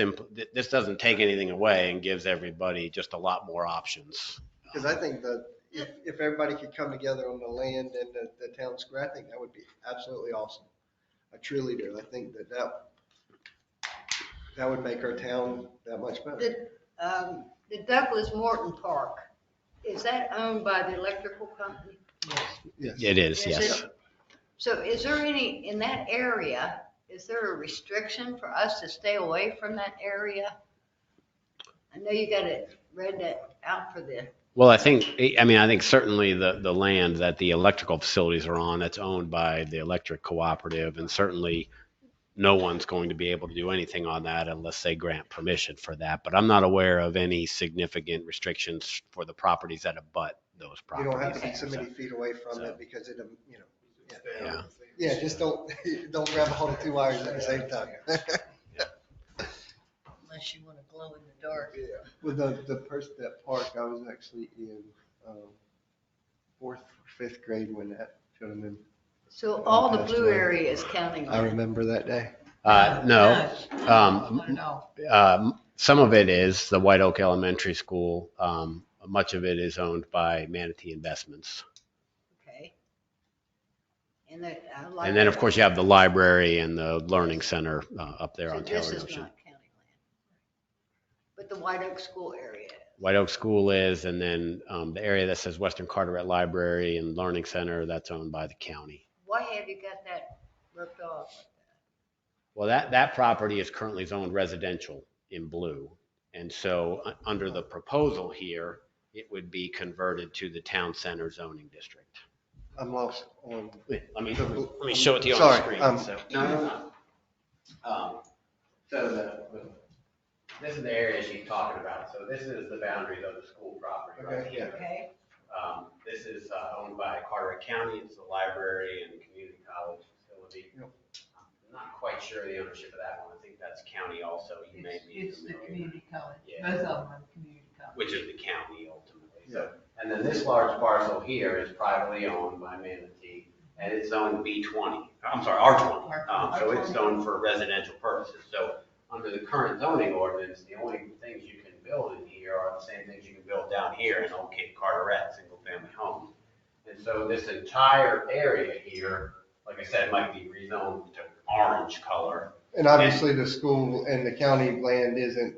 doesn't take anything away and gives everybody just a lot more options. Because I think that if everybody could come together on the land and the town square, I think that would be absolutely awesome. I truly do. I think that would make our town that much better. The Douglas Morton Park, is that owned by the electrical company? Yes. It is, Is yes. it? So is there any, in that area, is there a restriction for us to stay away from that area? I know you got it read that out for the. Well, I think certainly the land that the electrical facilities are on, that's owned by the electric cooperative, and certainly no one's going to be able to do anything on that unless they grant permission for that. But I'm not aware of any significant restrictions for the properties that abut those You properties. don't have to be so many feet away from it because Yeah. yeah, just don't grab a hold of two wires at the same time. unless you want to glow in the dark. With that park, I was actually in fourth or fifth grade when that gentleman. So all the passed blue away. area is county I land. remember that day. No, Not at all. some of it is the White Oak Elementary School. Much of it is owned by Manatee Investments. Okay. And And then, of course, you have the library and the learning center up there on This Taylor is Ocean. not county land. But the White Oak School area. White Oak School is, and then the area that says Western Carteret Library and Learning Center, that's owned by the county. Why have you got that roped off? Well, that property is currently zoned residential in blue. And so under the proposal here, it would be converted to the town center zoning district. I'm lost on. Let me show it to you on the screen. So, no. So this is the area she's talking about. So this is the boundaries of the school property right Okay, here. Okay. This is owned by Carteret County. It's the library and community college facility. Yep. I'm not quite sure the ownership of that one. I think that's county also. You may be It's the familiar. community college. Yeah. Both of them are community college. Which is the county ultimately. So, and then this large parcel here is privately owned by Manatee, and it's zoned B20. I'm sorry, R20. So it's zoned for residential purposes. So under the current zoning ordinance, the only things you can build in here are the same things you can build down here in Old Cape Carteret, single-family homes. And so this entire area here, like I said, might be rezoned to orange color. And obviously the school and the county land isn't,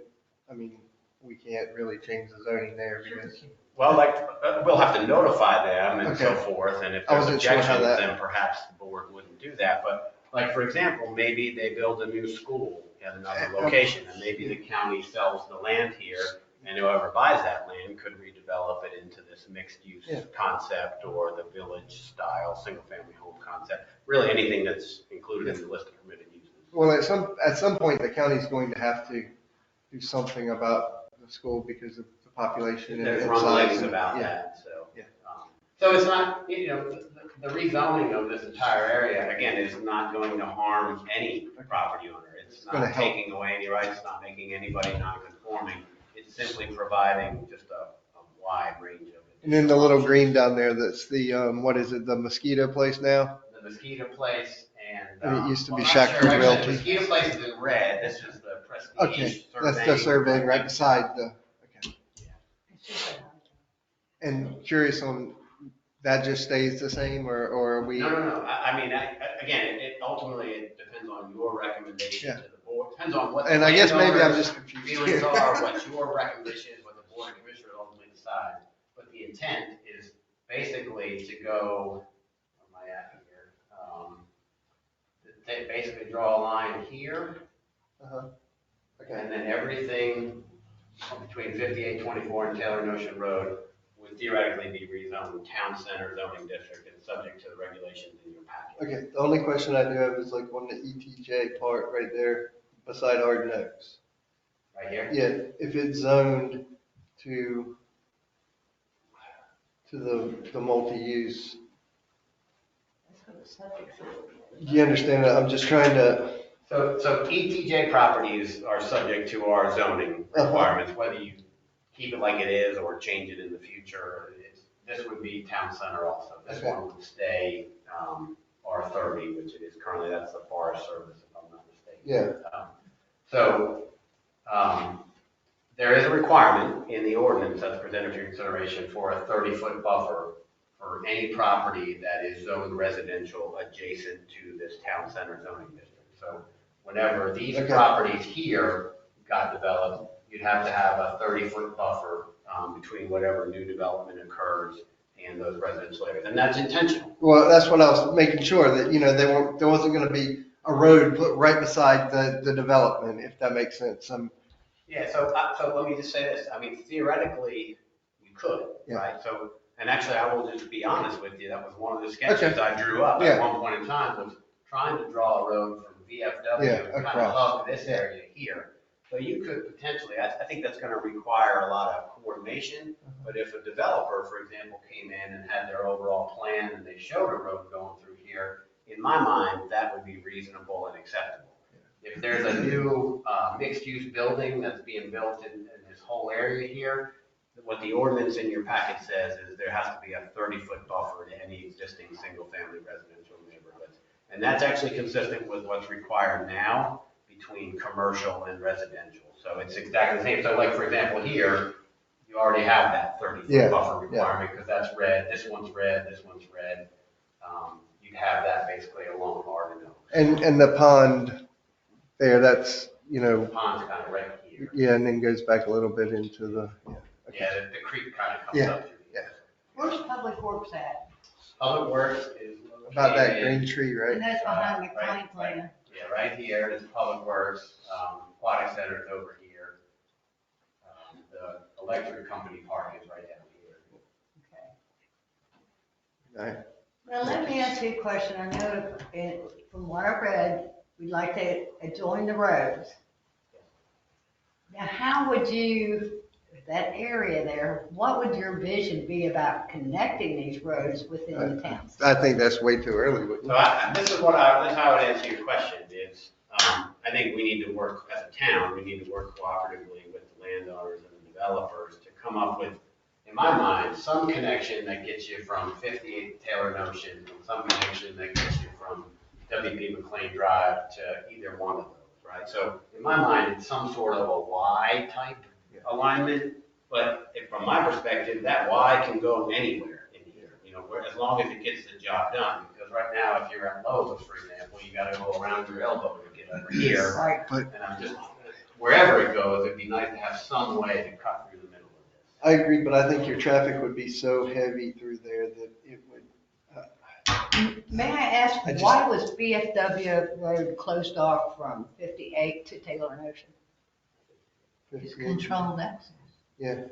we can't really change the zoning there because. Well, we'll have to notify them and so Okay. forth, and if I there's wasn't sure how objections, that- then perhaps the board wouldn't do that. But like, for example, maybe they build a new school at another location, and maybe the county sells the land here, and whoever buys that land could redevelop it into this mixed-use Yeah. concept or the village-style, single-family home concept, really anything that's included in the list of permitted uses. Well, at some point, the county's going to have to do something about the school because of the population and There's size. rumblings about Yeah. that, so. Yeah. So it's not, the rezoning of this entire area, again, is not going to harm any property owner. It's gonna not help. taking away any rights, it's not making anybody non-conforming. It's simply providing just a wide range of it. And then the little green down there, that's the, what is it, the mosquito place now? The mosquito place and. And it used to be well, I'm not Shackford sure, actually, Realty. The mosquito place is in red, this is the Okay, Prestige that's the surveying. surveying right beside the, okay. And curious on, that just stays the same, or are we? No. Again, it ultimately, it depends on your recommendation to the board, depends on what. the And I guess maybe I'm landowners' just confused. Feelings are, what your recommendation is, what the board of commissioners ultimately decide. But the intent is basically to go, where am I at here? They basically draw a line here, Uh-huh. Okay. and then everything between 5824 and Taylor and Ocean Road would theoretically be rezoned town center zoning district and subject to the regulations in your package. Okay, the only question I do have is like on the ETJ part right there beside Arden Oaks. Right here? Yeah, if it's zoned to the multi-use, do you understand that? I'm just trying to, So ETJ properties are subject to our zoning requirements, whether you keep it like it is or change it in the future. This would be town center also. This one would stay R30, which it is currently, that's the Forest Service, if I'm not mistaken. yeah, There is a requirement in the ordinance that's presented for your consideration for a 30-foot buffer for any property that is zoned residential adjacent to this town center zoning district. So whenever these properties here got developed, you'd have to have a 30-foot buffer between whatever new development occurs and those residential areas. And that's intentional. well, that's what I was making sure that, there wasn't gonna be a road put right beside the development, if that makes sense. Yeah, so let me just say this. I mean, theoretically, you could, right? So, and actually, I will just be honest with you, that was one of the sketches I drew up at one point in time, was trying to draw a road from VFW and kind of hug this area here. So you could potentially, I think that's gonna require a lot of coordination, but if a developer, for example, came in and had their overall plan and they showed a road going through here, in my mind, that would be reasonable and acceptable. If there's a new mixed-use building that's being built in this whole area here, what the ordinance in your packet says is there has to be a 30-foot buffer to any existing single-family residential neighborhoods. And that's actually consistent with what's required now between commercial and residential. So it's exactly the same. So like, for example, here, you already have that 30-foot buffer requirement because that's red, this one's red, this one's red. You'd have that basically along Arden Oaks. And the pond there, that's, The pond's kind of right here. yeah, and then goes back a little bit into the, Yeah, the creek kind of comes up through here. Where's Public Works at? Public Works is located. about that green tree, right? And that's behind McLean Plant. Yeah, right here is Public Works, Aquatic Center is over here. The electric company park is right down here. Okay. Now, let me ask you a question. I know from what I read, we'd like to adjoin the roads. Now, how would you, that area there, what would your vision be about connecting these roads within the town? I think that's way too early. So this is how I would answer your question is, I think we need to work as a town, we need to work cooperatively with the landowners and the developers to come up with, in my mind, some connection that gets you from 58 Taylor and Ocean, and some connection that gets you from WP McLean Drive to either one of those, right? So in my mind, it's some sort of a Y type alignment, but from my perspective, that Y can go anywhere in here, as long as it gets the job done. Because right now, if you're at Lowe's, for example, you gotta go around your elbow to get over here. Right. And I'm just, wherever it goes, it'd be nice to have some way to cut through the middle of this. I agree, but I think your traffic would be so heavy through there that it would. May I ask, why was BFW Road closed off from 58 to Taylor and Ocean? It's controlled access. Yeah.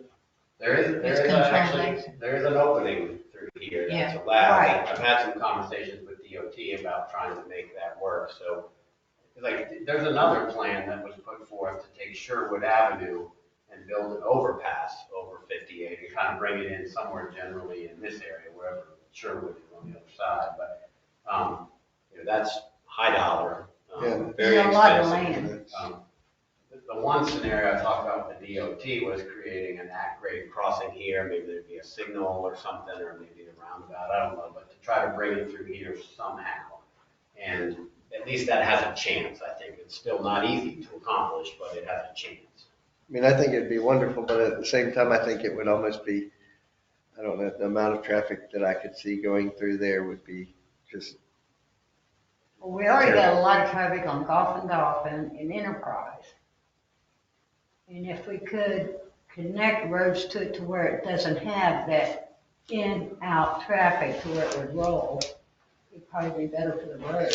There is an opening through here that's Yeah. allowed. Right. I've had some conversations with DOT about trying to make that work. So, there's another plan that was put forth to take Sherwood Avenue and build an overpass over 58 and kind of bring it in somewhere generally in this area, wherever Sherwood is on the other side. But, that's high dollar, very There's a lot of expensive. land. The one scenario I talked about with the DOT was creating an at-grade crossing here, maybe there'd be a signal or something, or maybe a roundabout, I don't know, but to try to bring it through here somehow. And at least that has a chance, I think. It's still not easy to accomplish, but it has a chance. I mean, I think it'd be wonderful, but at the same time, I think it would almost be, I don't know, the amount of traffic that I could see going through there would be just, Well, we already got a lot of traffic on Golf and Dolphin and Enterprise. And if we could connect roads to it to where it doesn't have that in-out traffic to where it would roll, it'd probably be better for the road.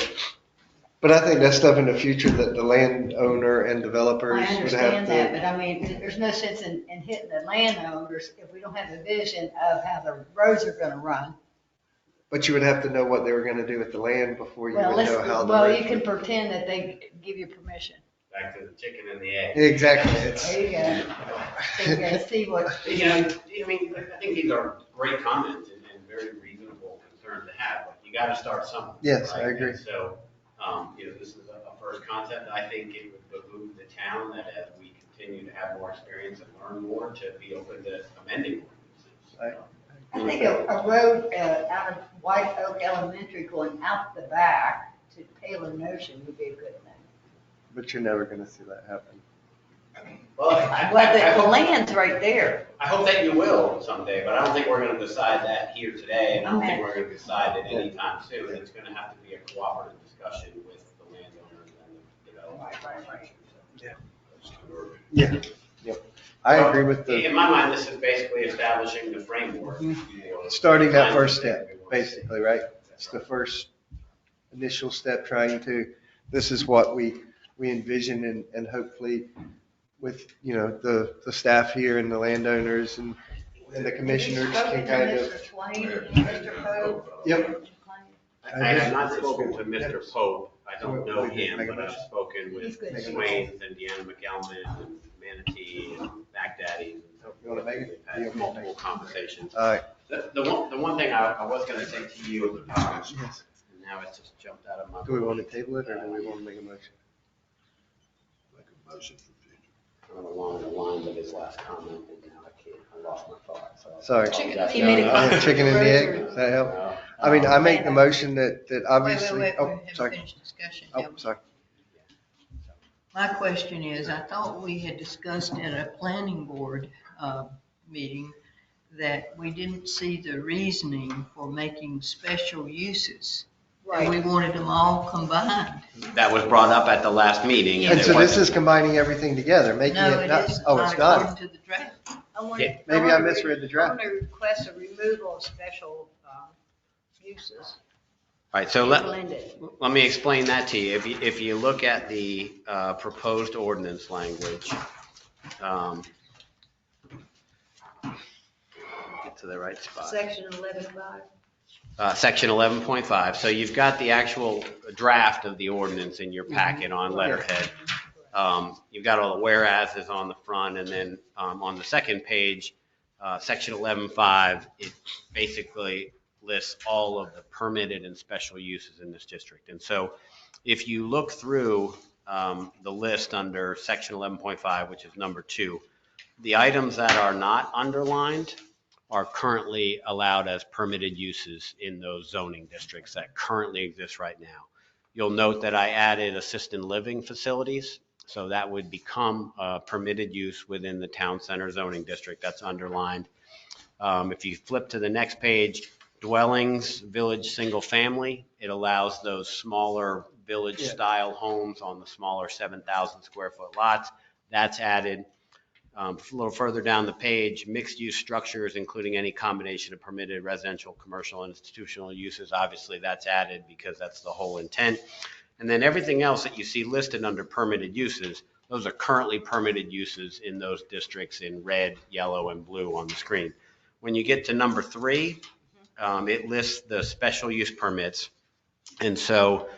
but I think that's stuff in the future that the landowner and developers I would have understand that, to. but I mean, there's no sense in hitting the landowners if we don't have a vision of how the roads are gonna run. But you would have to know what they were gonna do with the land before you Well, would know how the. well, roads you can would- pretend that they give you permission. Back to the chicken and the egg. Exactly, it's, There you go. So you gotta see what, You know, I mean, I think these are great comments and very reasonable concerns to have, but you gotta start somewhere. Yes, I right? agree. And so, you know, this is a first concept. I think it would behoove the town that as we continue to have more experience and learn more, to be open to amending ordinances. I think a road out of White Oak Elementary going out the back to Taylor Notion would be a good thing. but you're never gonna see that happen. Well, Well, the land's right there. I hope that you will someday, but I don't think we're gonna decide that here today, and I don't think we're gonna decide it anytime soon. It's gonna have to be a cooperative discussion with the landowners and the developers. Right. Yeah, yep. I agree with the, In my mind, this is basically establishing the framework. for- starting that first step, basically, right? It's the first initial step, trying to, this is what we envision and hopefully with, you know, the staff here and the landowners and the commissioners can kind of. Mr. Swain and Mr. Pope. Yep. I have not spoken to Mr. Pope. I don't know him, but I've spoken with He's good. Swains and Deanna McElman and Manatee and Baghdadi. You wanna make it? We've had multiple conversations. All right. The one thing I was gonna say to you, Yes. and now it's just jumped out of my. Do we want to table it or do we want to make a motion? Make a motion for future. Along the lines of his last comment, and now I lost my thought, so. Sorry. Apologize. He made a No, no. comment. Yeah, chicken and the egg, does that help? No. I mean, I make the motion that Wait, obviously, we oh, haven't sorry. finished discussion. Oh, have we? sorry. My question is, I thought we had discussed at a planning board meeting that we didn't see the reasoning for making special uses. And we wanted them all combined. That was brought up at the last meeting. And it so this wasn't- is combining everything together, making No, it it not, isn't, oh, not it's not. according to the draft. Yeah. Maybe I misread the draft. I want to request a removal of special uses. All right, so Blended. let me explain that to you. If you look at the proposed ordinance language, get to the right spot. Section 11.5. Section 11.5. So you've got the actual draft of the ordinance in your packet on letterhead. You've got all the whereases on the front, and then on the second page, section 11.5, it basically lists all of the permitted and special uses in this district. And so if you look through the list under section 11.5, which is number 2, the items that are not underlined are currently allowed as permitted uses in those zoning districts that currently exist right now. You'll note that I added assisted living facilities, so that would become a permitted use within the town center zoning district. That's underlined. If you flip to the next page, dwellings, village, single family, it allows those smaller village style homes on the smaller 7,000 square foot lots. That's added. A little further down the page, mixed use structures, including any combination of permitted residential, commercial, and institutional uses. Obviously, that's added because that's the whole intent. And then everything else that you see listed under permitted uses, those are currently permitted uses in those districts in red, yellow, and blue on the screen. When you get to number 3, it lists the special use permits. And so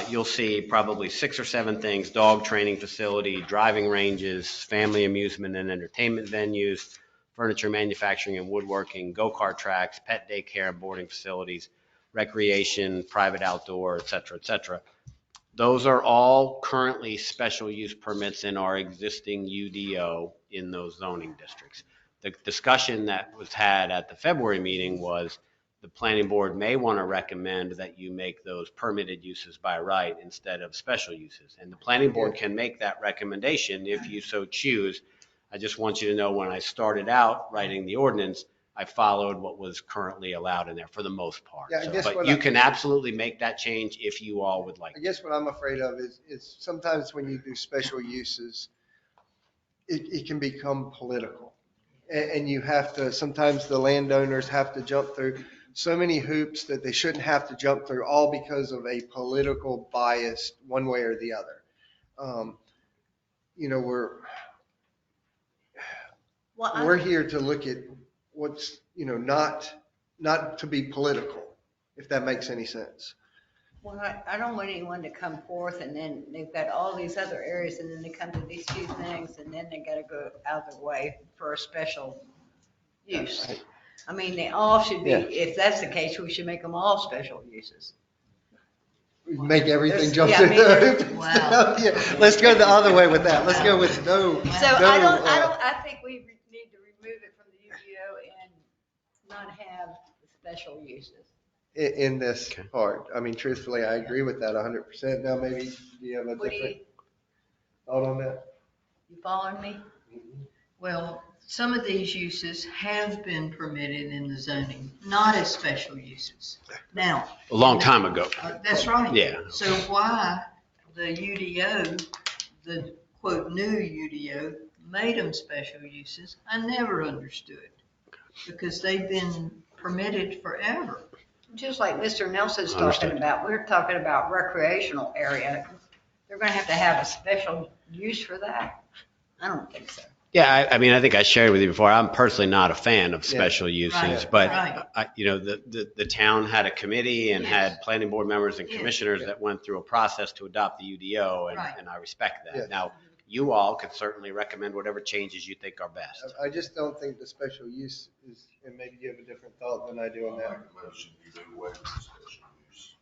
you'll see probably 6 or 7 things: dog training facility, driving ranges, family amusement and entertainment venues, furniture manufacturing and woodworking, go-kart tracks, pet daycare and boarding facilities, recreation, private outdoor, et cetera, et cetera. Those are all currently special use permits in our existing UDO in those zoning districts. The discussion that was had at the February meeting was the planning board may want to recommend that you make those permitted uses by right instead of special uses. And the planning board can make that recommendation if you so choose. I just want you to know when I started out writing the ordinance, I followed what was currently allowed in there for the most part. Yeah, I guess But what you I- can absolutely make that change if you all would like. I guess what I'm afraid of is sometimes when you do special uses, it can become political. And you have to, sometimes the landowners have to jump through so many hoops that they shouldn't have to jump through, all because of a political bias one way or the other. You know, Well, we're here to look at what's, you know, not to be political, if that makes any sense. Well, I don't want anyone to come forth and then they've got all these other areas and then they come to these two things and then they gotta go out of their way for a special use. I mean, they all should be, Yeah. if that's the case, we should make them all special uses. Make everything There's- jump yeah, through I mean, the there's- hoop. Wow. Yeah, let's go the other way with that. Let's go with no. So I think we need to remove it from the UDO and not have the special uses. In this Okay. part. I mean, truthfully, I agree with that 100%. Now, maybe do you have a What do different you, thought on that? you following me? Well, some of these uses have been permitted in the zoning, not as special uses. Now, A long time ago. that's right. Yeah. So why the UDO, the quote, new UDO, made them special uses, I never understood. Because they've been permitted forever. Just like Mr. Nelson's Understood. talking about, we're talking about recreational area. They're gonna have a special use for that? I don't think so. Yeah, I mean, I think I shared with you before, I'm personally not a fan of Yeah. special uses, Right, but, right. you know, the town had a committee and Yes. had planning board members and Yes. commissioners that went through a process to adopt the UDO, Right. and I respect Yes. that. Now, you all could certainly recommend whatever changes you think are best. I just don't think the special use is, and maybe you have a different thought than I do on that. Motion, you do away with the special use.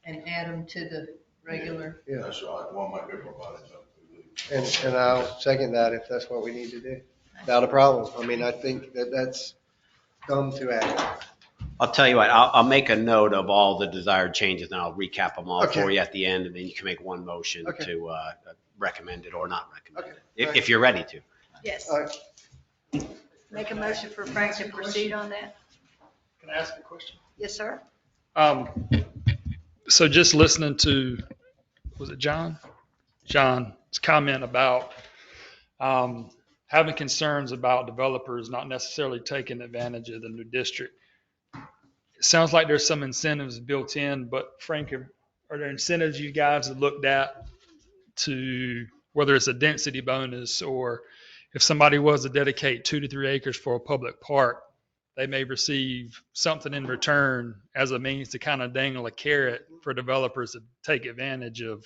And add them to the regular. Yeah, That's right, one might go about it. and I'll second that if that's what we need to do. Without a problem. I mean, I think that that's dumb to add. I'll tell you what, I'll make a note of all the desired changes and I'll recap them all Okay. for you at the end, and then you can make one motion Okay. to recommend it or not recommend Okay. it, if you're ready to. Yes. All right. Make a motion for Frank to proceed on that? Can I ask a question? Yes, sir? So just listening to, was it John? John's comment about having concerns about developers not necessarily taking advantage of the new district. It sounds like there's some incentives built in, but Frank, are there incentives you guys have looked at to, whether it's a density bonus or if somebody was to dedicate 2 to 3 acres for a public park, they may receive something in return as a means to kind of dangle a carrot for developers to take advantage of,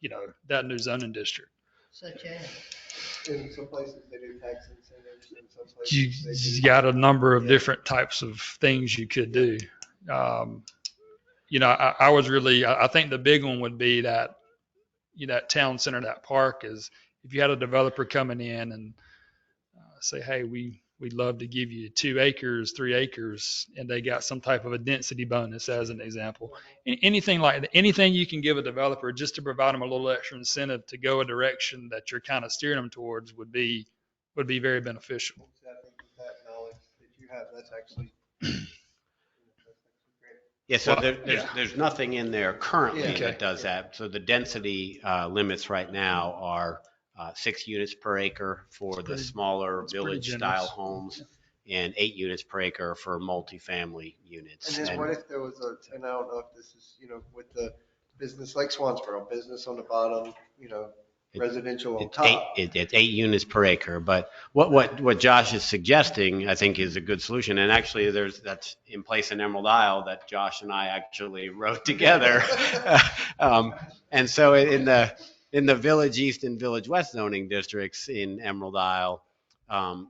you know, that new zoning district. Such as. In some places they do tax incentives, in some You, places they you do. got a number of Yeah. different types of things you could do. You know, I was really, I think the big one would be that, you know, that town center, that park is, if you had a developer coming in and say, hey, we'd love to give you 2 acres, 3 acres, and they got some type of a density bonus as an example. Anything like that, anything you can give a developer just to provide them a little extra incentive to go a direction that you're kind of steering them towards would be very beneficial. I think with that knowledge that you have, that's actually. Yeah, so Well, there's nothing in there currently Okay. that does that. So the density limits right now are 6 units per acre for the pretty- smaller that's pretty village-style generous. homes and 8 units per acre for multifamily units. And then what if there was and I don't know if this is, you know, with the business like Swansboro, business on the bottom, you know, It- residential on It's top. it's 8 units per acre, but what Josh is suggesting, I think, is a good solution. And actually, that's in place in Emerald Isle that Josh and I actually wrote together. And so in the Village East and Village West zoning districts in Emerald Isle,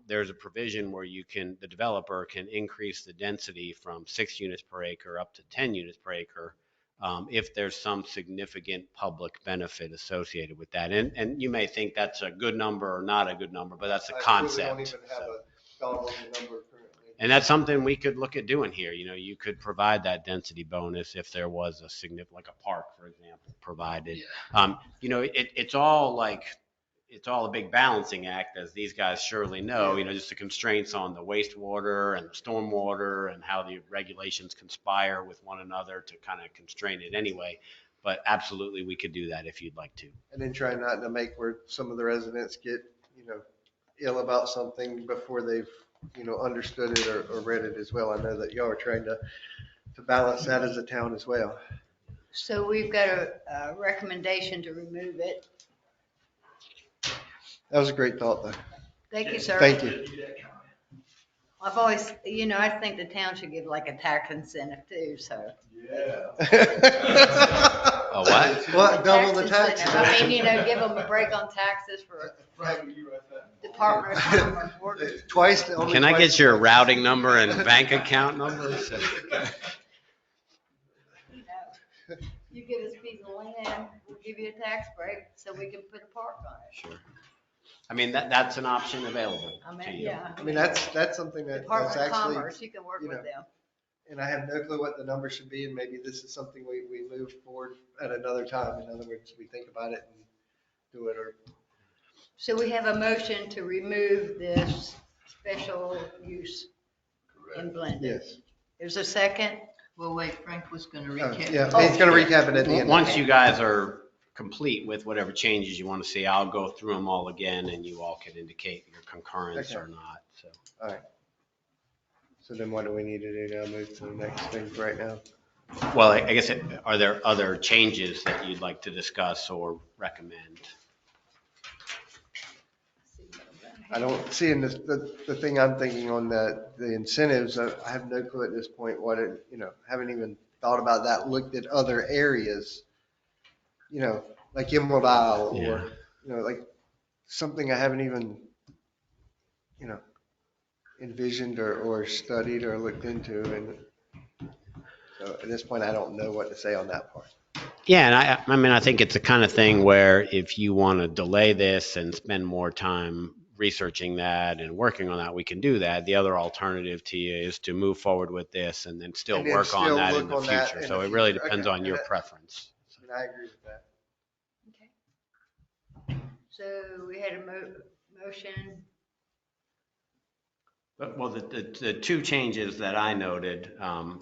there's a provision where the developer can increase the density from 6 units per acre up to 10 units per acre if there's some significant public benefit associated with that. And you may think that's a good number or not a good number, but that's a concept. I don't even have So. a dollar number currently. And that's something we could look at doing here. You know, you could provide that density bonus if there was a significant, like a park, for example, provided. You know, it's all a big balancing act, as these guys surely know, you know, just the constraints on the wastewater and the stormwater and how the regulations conspire with one another to kind of constrain it anyway. But absolutely, we could do that if you'd like to. And then try not to make where some of the residents get, you know, ill about something before they've, you know, understood it or read it as well. I know that y'all are trying to balance that as a town as well. So we've got a recommendation to remove it. That was a great thought, though. Thank you, sir. Thank you. I've always, you know, I think the town should give like a tax incentive too, so. A what? What, double the tax? incentive. I mean, you know, give them a break on taxes for Department of Commerce. Twice. Can I get your routing number and bank account number? So- You know, you give us a piece of land, we'll give you a tax break so we can put a park on it. Sure. I mean, that's an option available I to mean, you. yeah. I mean, that's something that's Department of actually, Commerce, you can work you with know, them. and I have no clue what the number should be, and maybe this is something we move forward at another time. In other words, we think about it and do it, or So we have a motion to remove this special use in blended. yes. There's a second? Well, wait, Frank was gonna Oh, recap. yeah, he's gonna recap it at the end. Once you guys are complete with whatever changes you want to see, I'll go through them all again and you all can indicate your concurrence Okay. or not, so. All right. So then what do we need to do now? Move to the next thing right now? Well, I guess, are there other changes that you'd like to discuss or recommend? I don't see in this, the thing I'm thinking on the incentives, I have no clue at this point what it, you know, haven't even thought about that, looked at other areas, you know, like Emerald Isle Yeah. or, you know, like something I haven't even, you know, envisioned or studied or looked into. And so at this point, I don't know what to say on that part. Yeah, and I mean, I think it's the kind of thing where if you want to delay this and spend more time researching that and working on that, we can do that. The other alternative to you is to move forward with this and then still And then work on still that look in the on that future. in So the it really future. depends Okay. on your And preference. And I agree with that. So we had a motion. But, well, the two changes that I noted,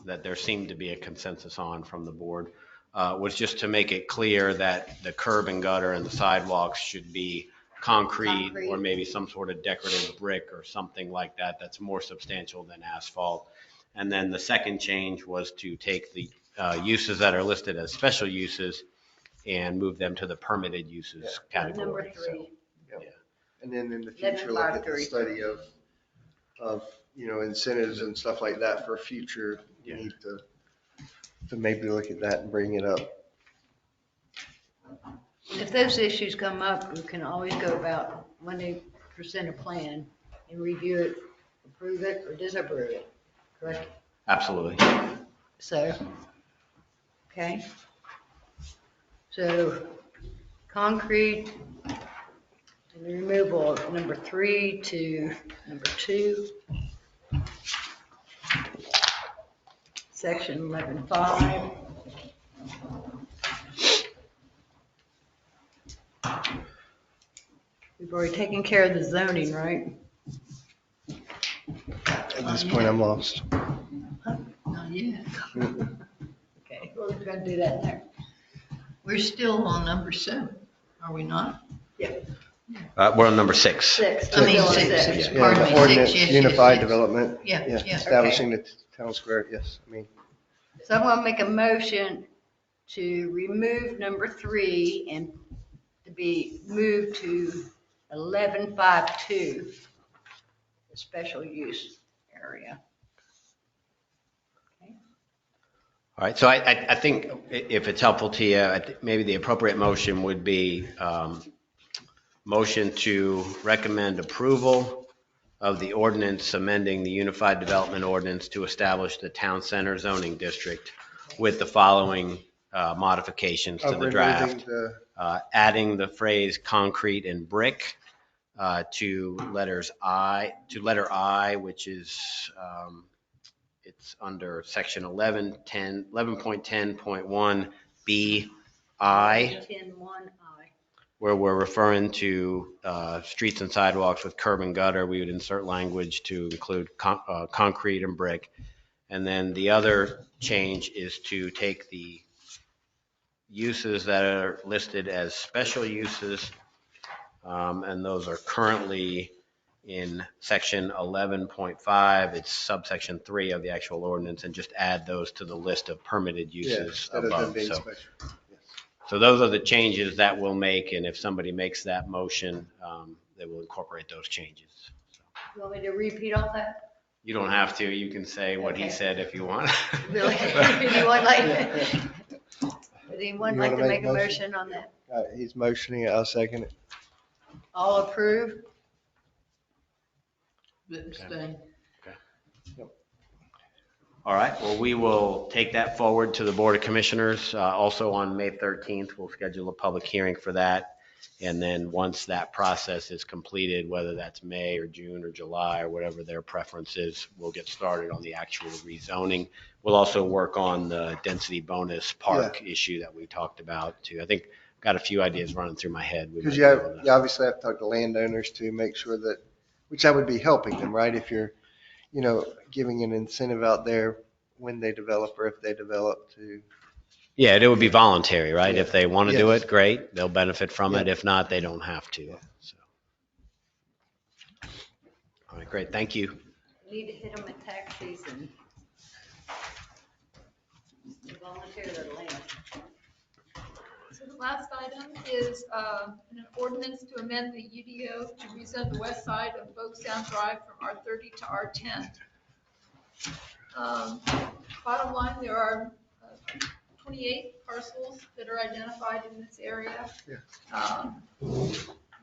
that there seemed to be a consensus on from the board, was just to make it clear that the curb and gutter and the sidewalks should be concrete or maybe some sort of decorative brick or something like that that's more substantial than asphalt. And then the second change was to take the uses that are listed as special uses and move them to the permitted uses category. Number So, 3. And then in the future, look at the 11.53. study of, you know, incentives and stuff like that for future. You Yeah. need to maybe look at that and bring it up. If those issues come up, we can always go about when they present a plan and review it, approve it or disapprove it, correct? Absolutely. So, okay. So concrete and the removal of number 3 to number 2. Section 11.5. We've already taken care of the zoning, right? At this point, I'm lost. Not yet. Okay, we're gonna do that there. We're still on number 7, are we not? We're on number 6. 6. I mean, Still on 6. six. Yeah, Pardon the me, 6, ordinance, yes, yes, unified yes. development. Yeah, yeah. Establishing the town square, yes, I mean, So I'm gonna make a motion to remove number 3 and to be moved to 11.52, the special use area. All right, so I think if it's helpful to you, maybe the appropriate motion would be motion to recommend approval of the ordinance amending the Unified Development Ordinance to establish the Town Center zoning district with the following modifications to Of the removing draft. the- Adding the phrase concrete and brick to letter I, which is, it's under section 11.10.1 BI, 10.1I. where we're referring to streets and sidewalks with curb and gutter. We would insert language to include concrete and brick. And then the other change is to take the uses that are listed as special uses, and those are currently in section 11.5. It's subsection 3 of the actual ordinance, and just add those to the list of permitted Yeah, uses instead of them above. being So, special. Yes. so those are the changes that we'll make, and if somebody makes that motion, they will incorporate those changes. So, You want me to repeat all that? you don't have to. You can say what he Okay. said if you want. Really? Anyone like, would anyone You like wanna to make make a a motion? motion on that? He's motioning it, I'll second it. All approve? Abstain. All right, well, we will take that forward to the Board of Commissioners. Also on May 13th, we'll schedule a public hearing for that. And then once that process is completed, whether that's May or June or July or whatever their preference is, we'll get started on the actual rezoning. We'll also work on the density bonus park issue that we talked about too. I think I've got a few ideas running through my head. We Because might be able to- you obviously have to talk to landowners to make sure that, which that would be helping them, right? If you're, giving an incentive out there when they develop or if they develop to. Yeah, it would be voluntary, right? Yeah. If they want to do Yes. it, great, they'll benefit from it. Yeah. If not, they don't have to. Yeah. So. All right, great, thank you. Need to hit them at tax season. Volunteer their land. So the last item is an ordinance to amend the UDO to rezone the west side of Boguetown Drive from R30 to R10. Bottom line, there are 28 parcels that are identified in this area.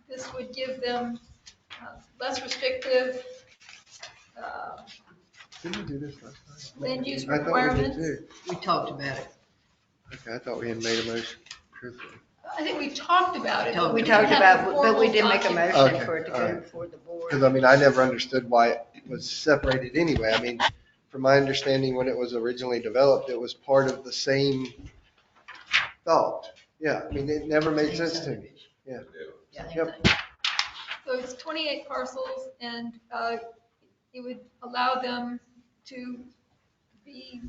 This would give them less restrictive Didn't we do this last time? land use I thought we did requirements. too. We talked about it. Okay, I thought we had made a motion. Truthfully. I think we talked about it. but We didn't talked have about, a but we formal didn't make a document. motion Okay, for it to all go right. before the board. Because I never understood why it was separated anyway. I mean, from my understanding, when it was originally developed, it was part of the same thought. Yeah, I mean, it never made sense to me. Yeah. Yep. So it's 28 parcels, and it would allow them to be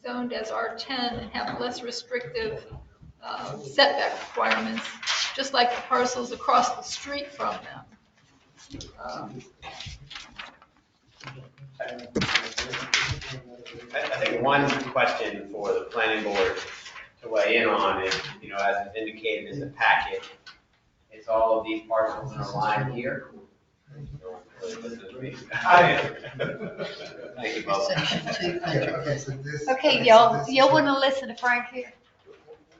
zoned as R10 and have less restrictive setback requirements, just like the parcels across the street from them. I think one question for the planning board to weigh in on is, as is indicated in the packet, it's all of these parcels in a line here. Thank you both. Section 2 country. Okay, y'all want to listen to Frank here?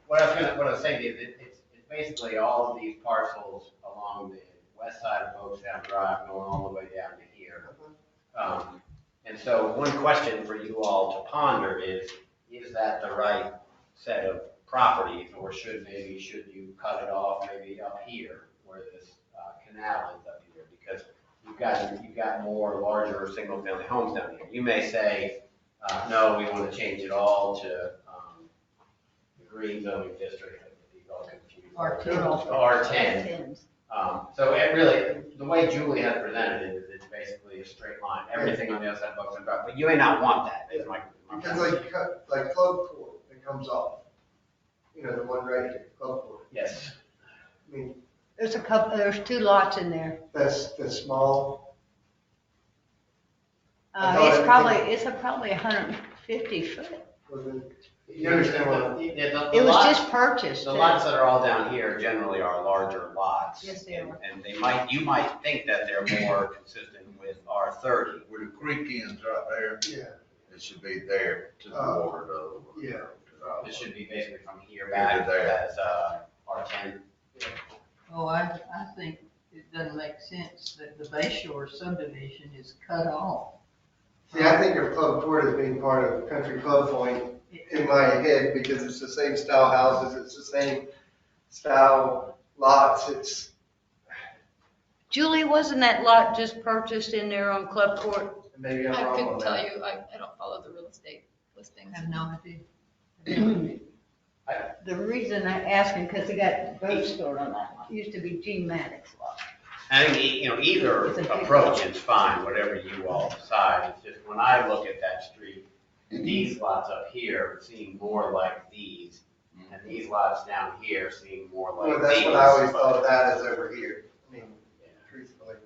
What I was saying is, it's basically all of these parcels along the west side of Boguetown Drive going all the way down to here. And so one question for you all to ponder is that the right set of properties, or should you cut it off maybe up here where this canal is up here? Because you've got more larger single family homes down here. You may say, no, we want to change it all to the green zoning district. These all confused. R10. So it really, the way Julie has presented it is it's basically a straight line, everything on the other side of Boguetown Drive, but you may not want that. Is my Because like Club Court, it comes off. The one right here, Club Court. Yes. I mean, There's 2 lots in there. that's small. I thought It's everything- probably 150 foot. You understand what I'm. It was just purchased. The too. lots that are all down here generally are larger lots. Yes, they are. And you might think that they're more consistent with R30. Where the creek ends right there, Yeah. it should be there to the water though. Yeah. It should be basically from here back as R10. Oh, I think it doesn't make sense that the Bay Shore subdivision is cut off. See, I think of Club Court as being part of Country Club Point in my head because it's the same style houses, it's the same style lots, it's, Julie, wasn't that lot just purchased in there on Club Court? maybe I'm I wrong couldn't on tell that. you, I don't follow the real estate listings. I have no idea. The reason I'm asking, because they got boat stored on that lot, used to be Gene Maddox lot. I think, either approach is fine, whatever you all decide. It's just when I look at that street, these lots up here seem more like these, and these lots down here seem more like Well, these. that's what I always thought of that as over here, I mean, truthfully.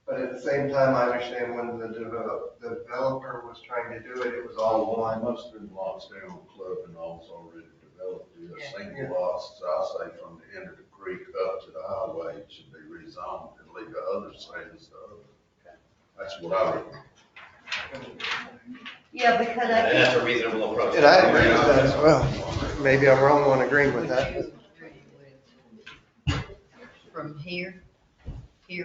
But at the same time, I understand when the developer was trying to do it, it was all one. Most of the lots down Club and all's already developed, they're Yeah. single lots, so I say from the end of the creek up to the highway, it should be rezoned and leave the other same as the other. That's what I would. Yeah, because I And that's a reasonable approach. And I agree with that as well. Maybe I'm wrong on agreeing with that. Would you agree with from here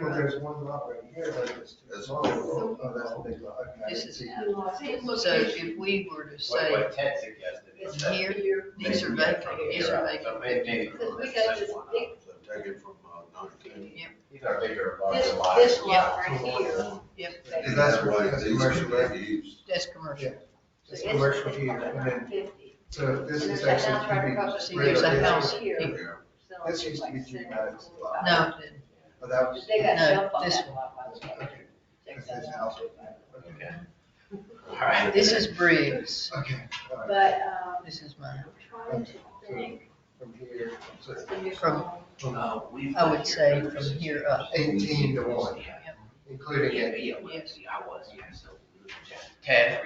Well, up? there's one lot right here, but it's too small. Oh, that's a big lot, okay. This is See. So if we were to say What Ted suggested is from that. here, these are vacant, these are vacant. So maybe. Because we got this big, So take it from 19. Yep. These are bigger, this, larger lots. this lot right here. Yep, Is that Way that's these commercial, could right? be used. that's commercial. It's commercial here, and then, so this is actually to See, be. there's a house here. here. Yeah. This used to be Gene Maddox lot. No, it didn't. Oh, that was. They got No, shelf on this that one. lot, by the way. Okay. Check That's that his out. house. Okay. All right. This is Briggs. Okay, all right. But, This is mine. trying to think, From here, so From, We I would say from here up. 18 to 1, including it. Yes. I was, yeah, so. Ted,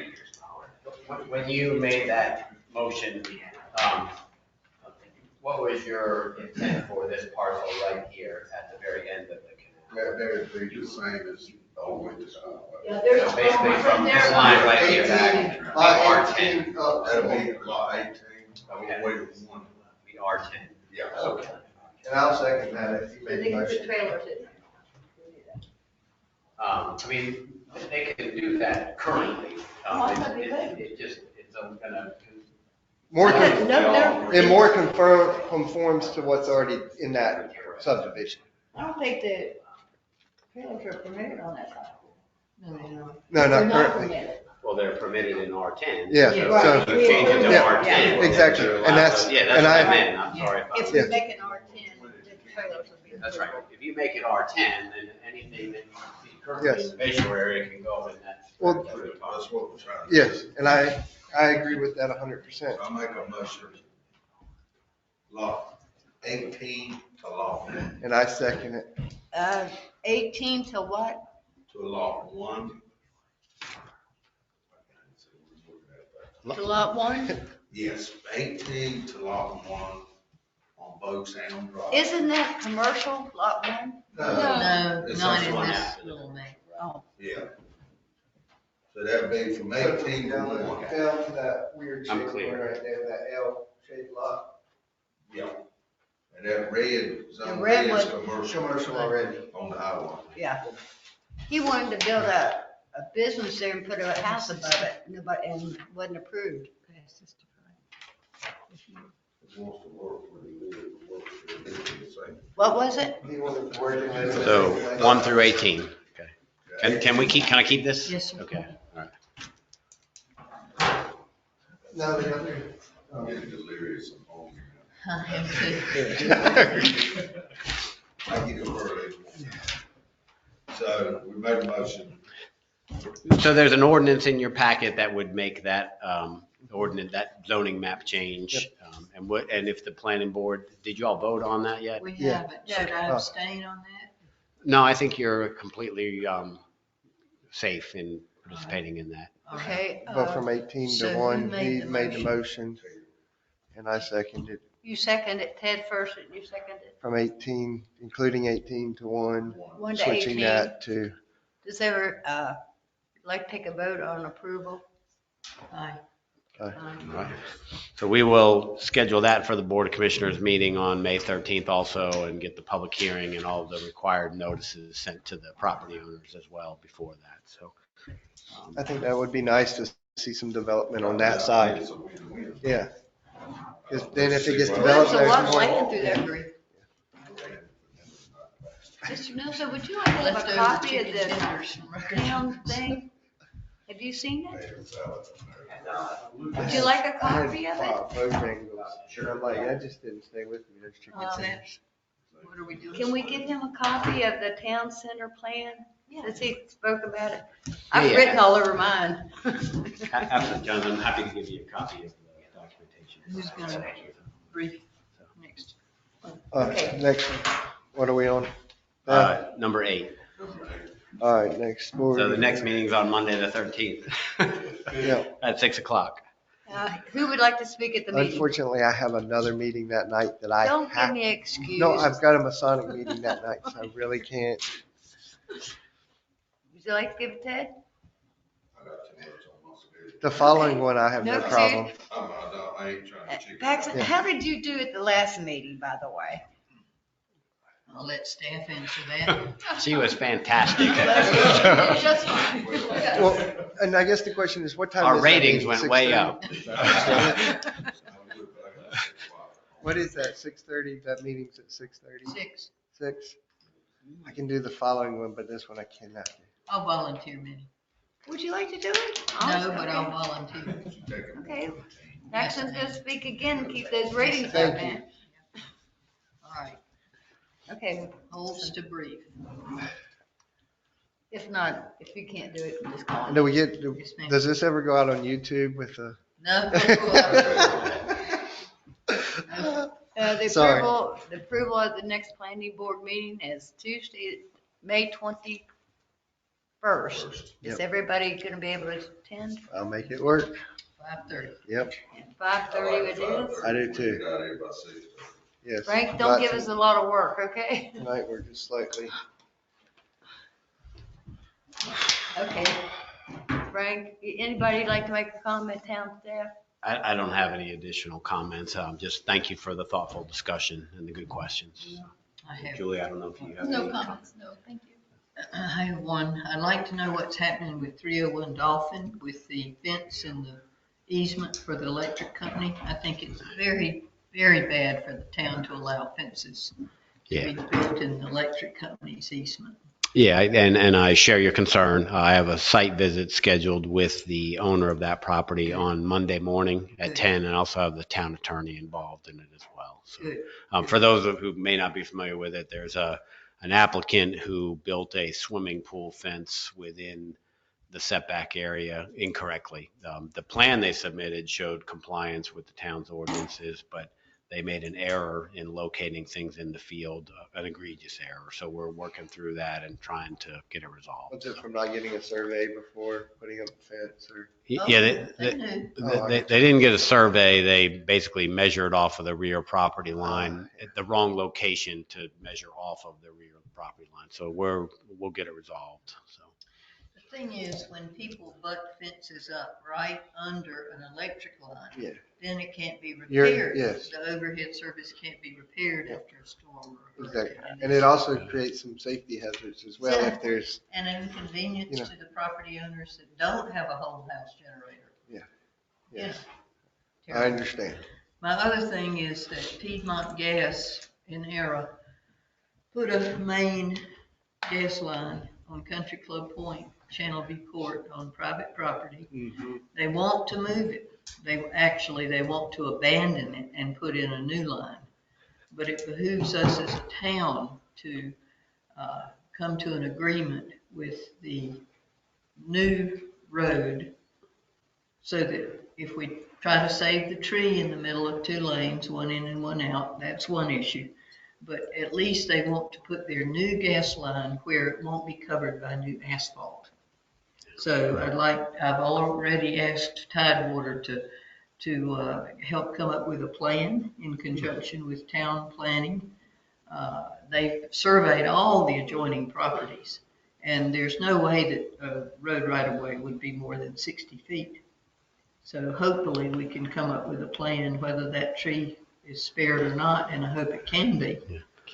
when you made that motion, what was your intent for this parcel right here at the very end of the canal? That would be the same as all the way to the highway. yeah, there's. So basically from from this there- line right here 18, back, lot the 18 up. That'll be lot 18, all the way to 1. the R10. Yeah. Okay. And I'll second that if you So made they the can put motion. trailers in. I mean, they can do that currently. Oh, that'd be good. It just, it's gonna. More, Okay, no, it more conforms to what's already in that subdivision. I don't think the trailers are permitted on that side. No, no, no. No, They're not not currently. permitted. Well, they're permitted in R10. Yeah, Right. so, So change it to Yeah, R10. exactly, They're and allowed that's- to- Yeah, that's and what I I- meant, I'm sorry. if I- If Yeah. we make an R10, the trailers will be. That's right. If you make it R10, then anything that you see currently Yes. in the visual area can go in that. Well, That's what we're trying to do. yes, and I agree with that 100%. I make a motion, lot 18 to lot 1, And I second it. 18 to what? to lot 1. To lot 1? Yes, 18 to lot 1 on Boguetown Drive. Isn't that commercial, lot 1? No, It's not on in one this half. little map. Oh, Yeah. So that'd be from 18 to 1. Down to that weird I'm shaped clear. one right there, that L-shaped lot. Yeah. And that red The zone red is one- commercial Commercial already. on the highway. yeah. He wanted to build a business there and put a house above it, nobody, and wasn't approved. It wants to work where he lives, work where he lives, the same. What was it? He wanted to work in there. So 1 through 18. Okay. Can I keep this? Yes, sir. Okay, all right. No, the other. I'm getting delirious. I'm home. I am too. I get up early. So we made a motion. So there's an ordinance in your packet that would make that ordinance, that zoning map change. And if the planning board, did you all vote on that yet? We Yeah. haven't. Should I Oh. abstain on that? No, I think you're completely safe in participating in that. All right. Okay. Go from 18 So to who 1. made He the made the motion? motion. And I seconded You seconded, Ted first, and you seconded from 18, including 18 to 1. 1 to Switching 18. that to, Does ever, like take a vote on approval? Aye. All right. So we will schedule that for the Board of Commissioners meeting on May 13th also and get the public hearing and all the required notices sent to the property owners as well before that. So I think that would be nice to see some development on that side. Yeah. Because then if it gets Well, developed, there's a lot there's of more. land through there, Bree. Mr. Nelson, would you like to have a Leftover copy of chicken the tenders from town thing? Have you seen it? Would I you had- like a I had copy of it? Bojangles. And I'm like, that just didn't stay with me. Those chicken What's that? tenders. What are we doing? Can we give him a copy of the town center plan? Since he spoke about it. I've Yeah. written all over mine. Absolutely, John, I'm happy to give you a copy of the documentation. Who's gonna brief next? Okay. Next one. What are we on? Number 8. All right, next. So the next meeting's on Monday, the 13th. Yeah. At 6 o'clock. Who would like to speak at the meeting? Unfortunately, I have another meeting that night that I Don't give have. me an excuse. No, I've got a Masonic meeting that night, so I really can't. Would you like to give it Ted? I got too much on my schedule. The following one, I have no No, problem. I ain't trying to chicken. Paxton, Yeah. how did you do at the last meeting, by the way? I'll let staff answer that. She was fantastic. Just fine. Well, and I guess the question is, what time Our is that ratings meeting? went way 6:30? up. What is that, 6:30? That meeting's at 6:30? 6. 6? I can do the following one, but this one I cannot do. I'll volunteer, Minnie. Would you like to do it? No, but I'll volunteer. Okay. Paxton's gonna speak again and keep those ratings up, Thank you. man. All right, Okay, holds to brief. if not, if you can't do it, just call And me. do we get, Yes, ma'am. does this ever go out on YouTube with the? No. The Sorry. approval of the next planning board meeting is Tuesday, May 21st. Is Yep. everybody gonna be able to attend? I'll make it work. 5:30. Yep, At 5:30 it is? I do too. Got here by 6. Yes. Frank, don't give us a lot of work, okay? Tonight, we're just slightly. Okay. Frank, anybody like to make a comment, town staff? I don't have any additional comments. Just thank you for the thoughtful discussion and the good questions. I have, Julie, I don't know if you have No any. comments, no, thank you. I have one. I'd like to know what's happening with 301 Dolphin with the fence and the easement for the electric company. I think it's very, very bad for the town to allow fences to Yeah. be built in the electric company's easement. Yeah, and I share your concern. I have a site visit scheduled with the owner of that property on Monday morning at 10, and I also have the town attorney involved in it as well. So, Good. for those who may not be familiar with it, there's an applicant who built a swimming pool fence within the setback area incorrectly. The plan they submitted showed compliance with the town's ordinances, but they made an error in locating things in the field, an egregious error. So we're working through that and trying to get it resolved. What's it from not getting a survey before putting up the fence or? Yeah, they didn't get a survey. They basically measured off of the rear property line at the wrong location to measure off of the rear property line. So we'll get it resolved, so. The thing is, when people butt fences up right under an electric line, Yeah. then it can't be You're- repaired. yes. The overhead service can't be repaired after a storm. or Exactly. hurricane. And it also creates some safety hazards as well if there's, And an inconvenience You know. to the property owners that don't have a whole house generator. yeah, Yeah. I understand. My other thing is that Piedmont Gas in Era put a main gas line on Country Club Point, Channel V Court on private property. Mhm. They want to move it. They want to abandon it and put in a new line. But it behooves us as a town to come to an agreement with the new road so that if we try to save the tree in the middle of 2 lanes, one in and one out, that's one issue. But at least they want to put their new gas line where it won't be covered by new asphalt. So I've already asked Tidewater to help come up with a plan in conjunction with town planning. They've surveyed all the adjoining properties, and there's no way that a road right-of-way would be more than 60 feet. So hopefully we can come up with a plan, whether that tree is spared or not, and I hope it can be.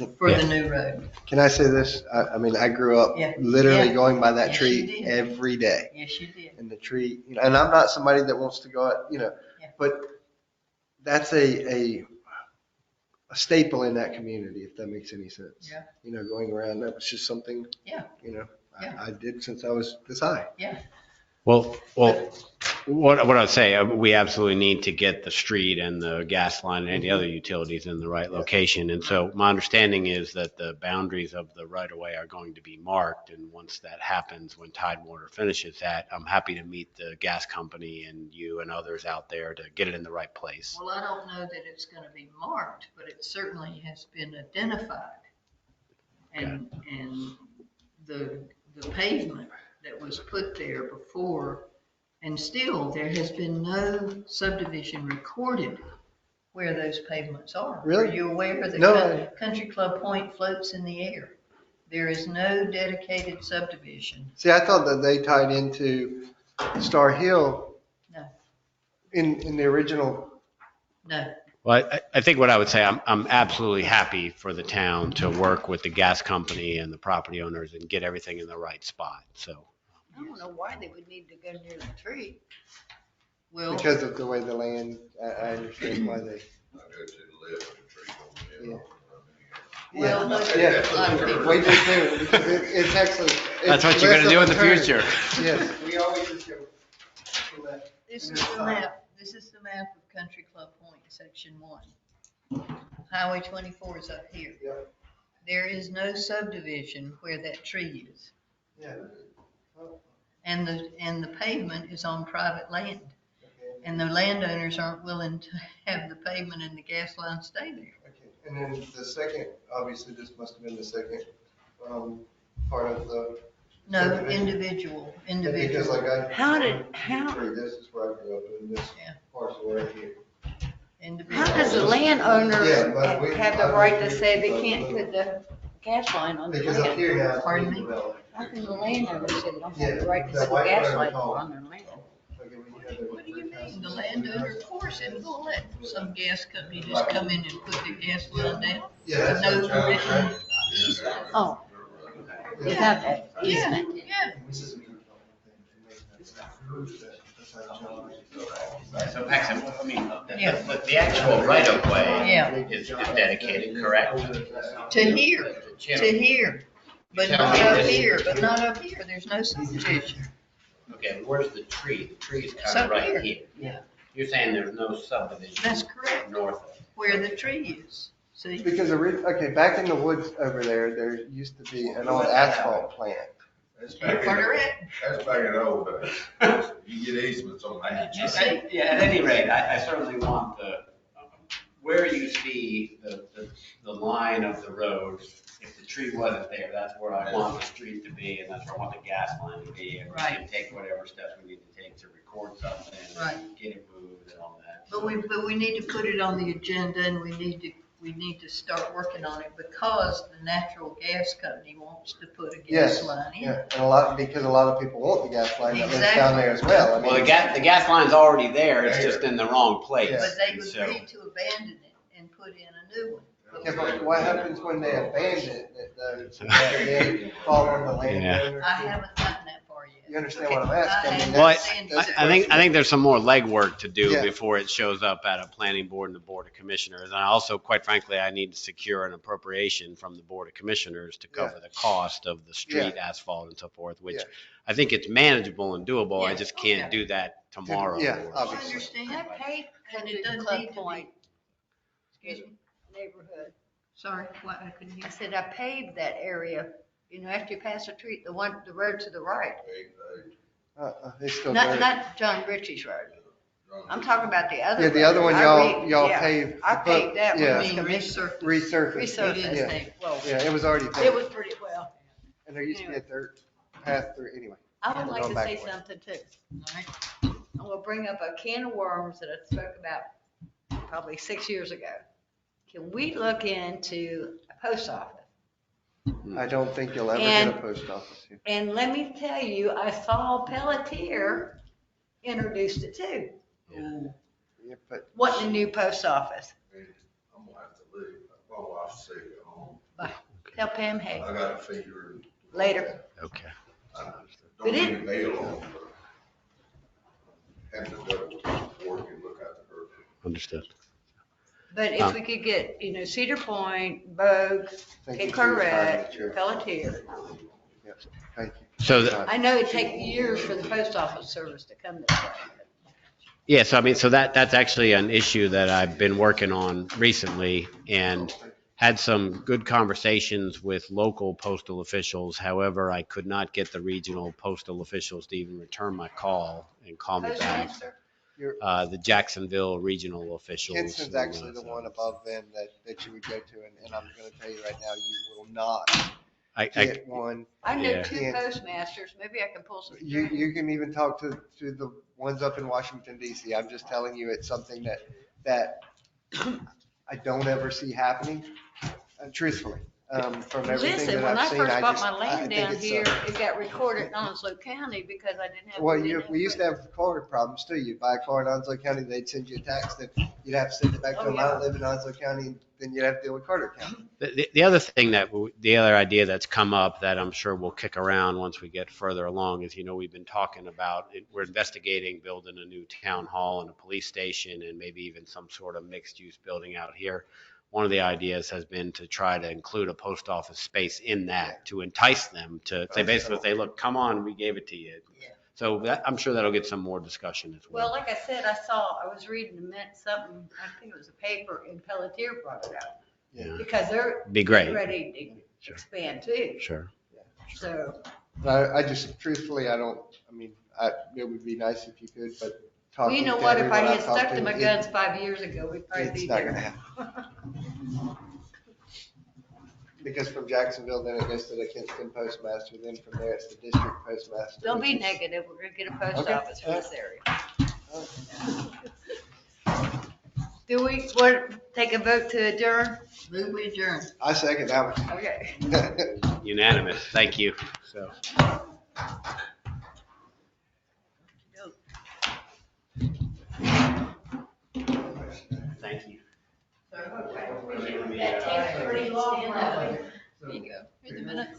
for the new road. Can I say this? I mean, I grew up Yeah. literally Yeah. going by that Yes, tree you did. every day. Yes, you did. And the tree, and I'm not somebody that wants to go out, Yeah. but that's a staple in that community, if that makes any sense. Yeah. Going around, that was just something, Yeah. Yeah. I did since I was this high. Well, what I'd say, we absolutely need to get the street and the gas line and any other utilities in the right location. And so my understanding is that the boundaries of the right of way are going to be marked. And once that happens, when Tidewater finishes that, I'm happy to meet the gas company and you and others out there to get it in the right place. Well, I don't know that it's going to be marked, but it certainly has been identified. And the pavement that was put there before, and still, there has been no subdivision recorded where those pavements are. Really? Are you aware that No. Country Club Point floats in the air? There is no dedicated subdivision. See, I thought that they tied into Star Hill. No. In the original. No. Well, I think what I would say, I'm absolutely happy for the town to work with the gas company and the property owners and get everything in the right spot, so. I don't know why they would need to go near the tree. Well, Because of the way the land, I understand why they. I go to the left of the tree over there. Well, look, Yeah. a lot of people. We do too, because it's actually. That's what you're gonna do in the future. Yes, we always just go. to that. This is the map, this is the map of Country Club Point, section 1. Highway 24 is up here. Yep. There is no subdivision where that tree is. Yeah. And the pavement is on private land. Okay. And the landowners aren't willing to have the pavement and the gas line stay there. Okay. And then the second, obviously, this must have been the second, part of the. No, subdivision. individual. Because like How? This is where I grew up in this Yeah. parcel right here. Individual. How does the landowner Yeah, but we- have the right to say they can't put the gas line on the Because up land? here now. it's Pardon being me? developed. How can the landowner say they don't Yeah, have the right to that put white the gas line line call. on their land? Okay, when you have the What do you brick mean? houses. The landowner, of course, isn't gonna let some gas company just come in and put the gas line down. Yeah, that's No what John, written right? easement. Oh, without that easement. Yeah. So Max, I mean, Yeah. the actual right of way Yeah. is dedicated, correct? To here, to here, but not up here, there's no subdivision. Okay, where's the tree? The tree is It's kind up of right here. here. Yeah. You're saying there's no subdivision? That's correct. North of it. Where the tree is, see? Because, okay, back in the woods over there used to be an old asphalt plant. That's back in, Carteret. that's back in the old days. You get easements on that. You see? Yeah, at any rate, I certainly want where you see the line of the road, if the tree wasn't there, that's where I want the street to be, and that's where I want the gas line to be, and we Right. can take whatever steps we need to take to record something, Right. and get it moved and all that. But we need to put it on the agenda and we need to start working on it because the natural gas company wants to put a gas Yes, line in. yeah, and because a lot of people want the gas line that lives down Exactly. there as well. I Well, mean, the gas line's already there, it's just in the wrong place. Yeah. But they and would so- agreed to abandon it and put in a new one. Yeah, but what happens when they abandon it, that they fall on the landowner? I haven't gotten that far yet. You understand what I'm asking? I mean, Well, that's- I think there's some more legwork to do Yeah. before it shows up at a planning board and the board of commissioners. And I also, quite frankly, I need to secure an appropriation from the board of commissioners to cover the cost of the street asphalt and so forth, which Yeah. I think it's manageable and doable. I Yeah. just can't do that tomorrow. Yeah, or- I obviously. understand. I paid And Country it doesn't Club need to be. Point Excuse me? neighborhood. Sorry, what, I couldn't hear. I said I paved that area, after you pass the tree, the road to the right. It's still Not, dirt. not John Ritchie's road. I'm talking about the other. Yeah, the other road. one I y'all yeah, paved. I paved that one. Yeah. I mean, resurface. Resurfaced. It is Yeah. paved. Well, Yeah, it was already it paved. was pretty well. And there used to be a dirt path through, anyway. I would We're like going to say backwards. something too. All right. I'm gonna bring up a can of worms that I spoke about probably 6 years ago. Can we look into a post office? I don't think you'll ever get And- a post office here. And let me tell you, I saw Pelletier introduced it too. Yeah, but What, the new post office? I'm gonna have to leave. My wife's sick at home. Pam? Hey, I got to figure. later. Okay. I But don't it- mean to bail on, but having to double work and look out the hurt. Understood. But if we could get, Cedar Point, Bogue, Thank Cape you for your time, Corinth, Chair. Pelletier. Thank you. So, I know it'd take years for the post office service to come this way. yeah, so I mean, so that's actually an issue that I've been working on recently and had some good conversations with local postal officials. However, I could not get the regional postal officials to even return my call and call me back. Postmaster? The Jacksonville regional officials. Kinston's actually the one above them that you would go to, and I'm gonna tell you right now, you will not I, get one. I know Yeah. 2 postmasters. Maybe I can pull some. You can even talk to the ones up in Washington DC. I'm just telling you, it's something that I don't ever see happening, truthfully. From everything Listen, that when I I've seen, first I bought just, my I land think down it's, here, it got recorded in Onslow County because I didn't have. well, enough we used to have car problems too. You'd buy a car in Onslow County, they'd send you a tax, then you'd have to send it back to Oh, them. I yeah. don't live in Onslow County, and then you'd have to deal with Carter County. The other thing the other idea that's come up that I'm sure we'll kick around once we get further along is, we've been talking about, we're investigating building a new town hall and a police station and maybe even some sort of mixed use building out here. One of the ideas has been to try to include a post office space in that to entice them to say, look, come on, we gave it to you. Yeah. So I'm sure that'll get some more discussion as Well, well. like I said, I was reading something, I think it was a paper in Pelletier brought it out. Yeah. Because they're Be great. ready to Sure. expand too. Sure. So, I just, truthfully, it would be nice if you could, but well, talking you know to what, if I everyone had I've talked stuck to my it- guns 5 years ago, we'd probably It's be not gonna there. happen. Because from Jacksonville, then it goes to the Kinston postmaster, then from there it's the district postmaster. Don't be which is- negative, we're gonna get a post Okay. office for this area. Do we want to take a vote to adjourn? Move we adjourn. I second that Okay. one. Unanimous. Thank you. So. Thank you. That takes pretty long. There you go. Read the minutes.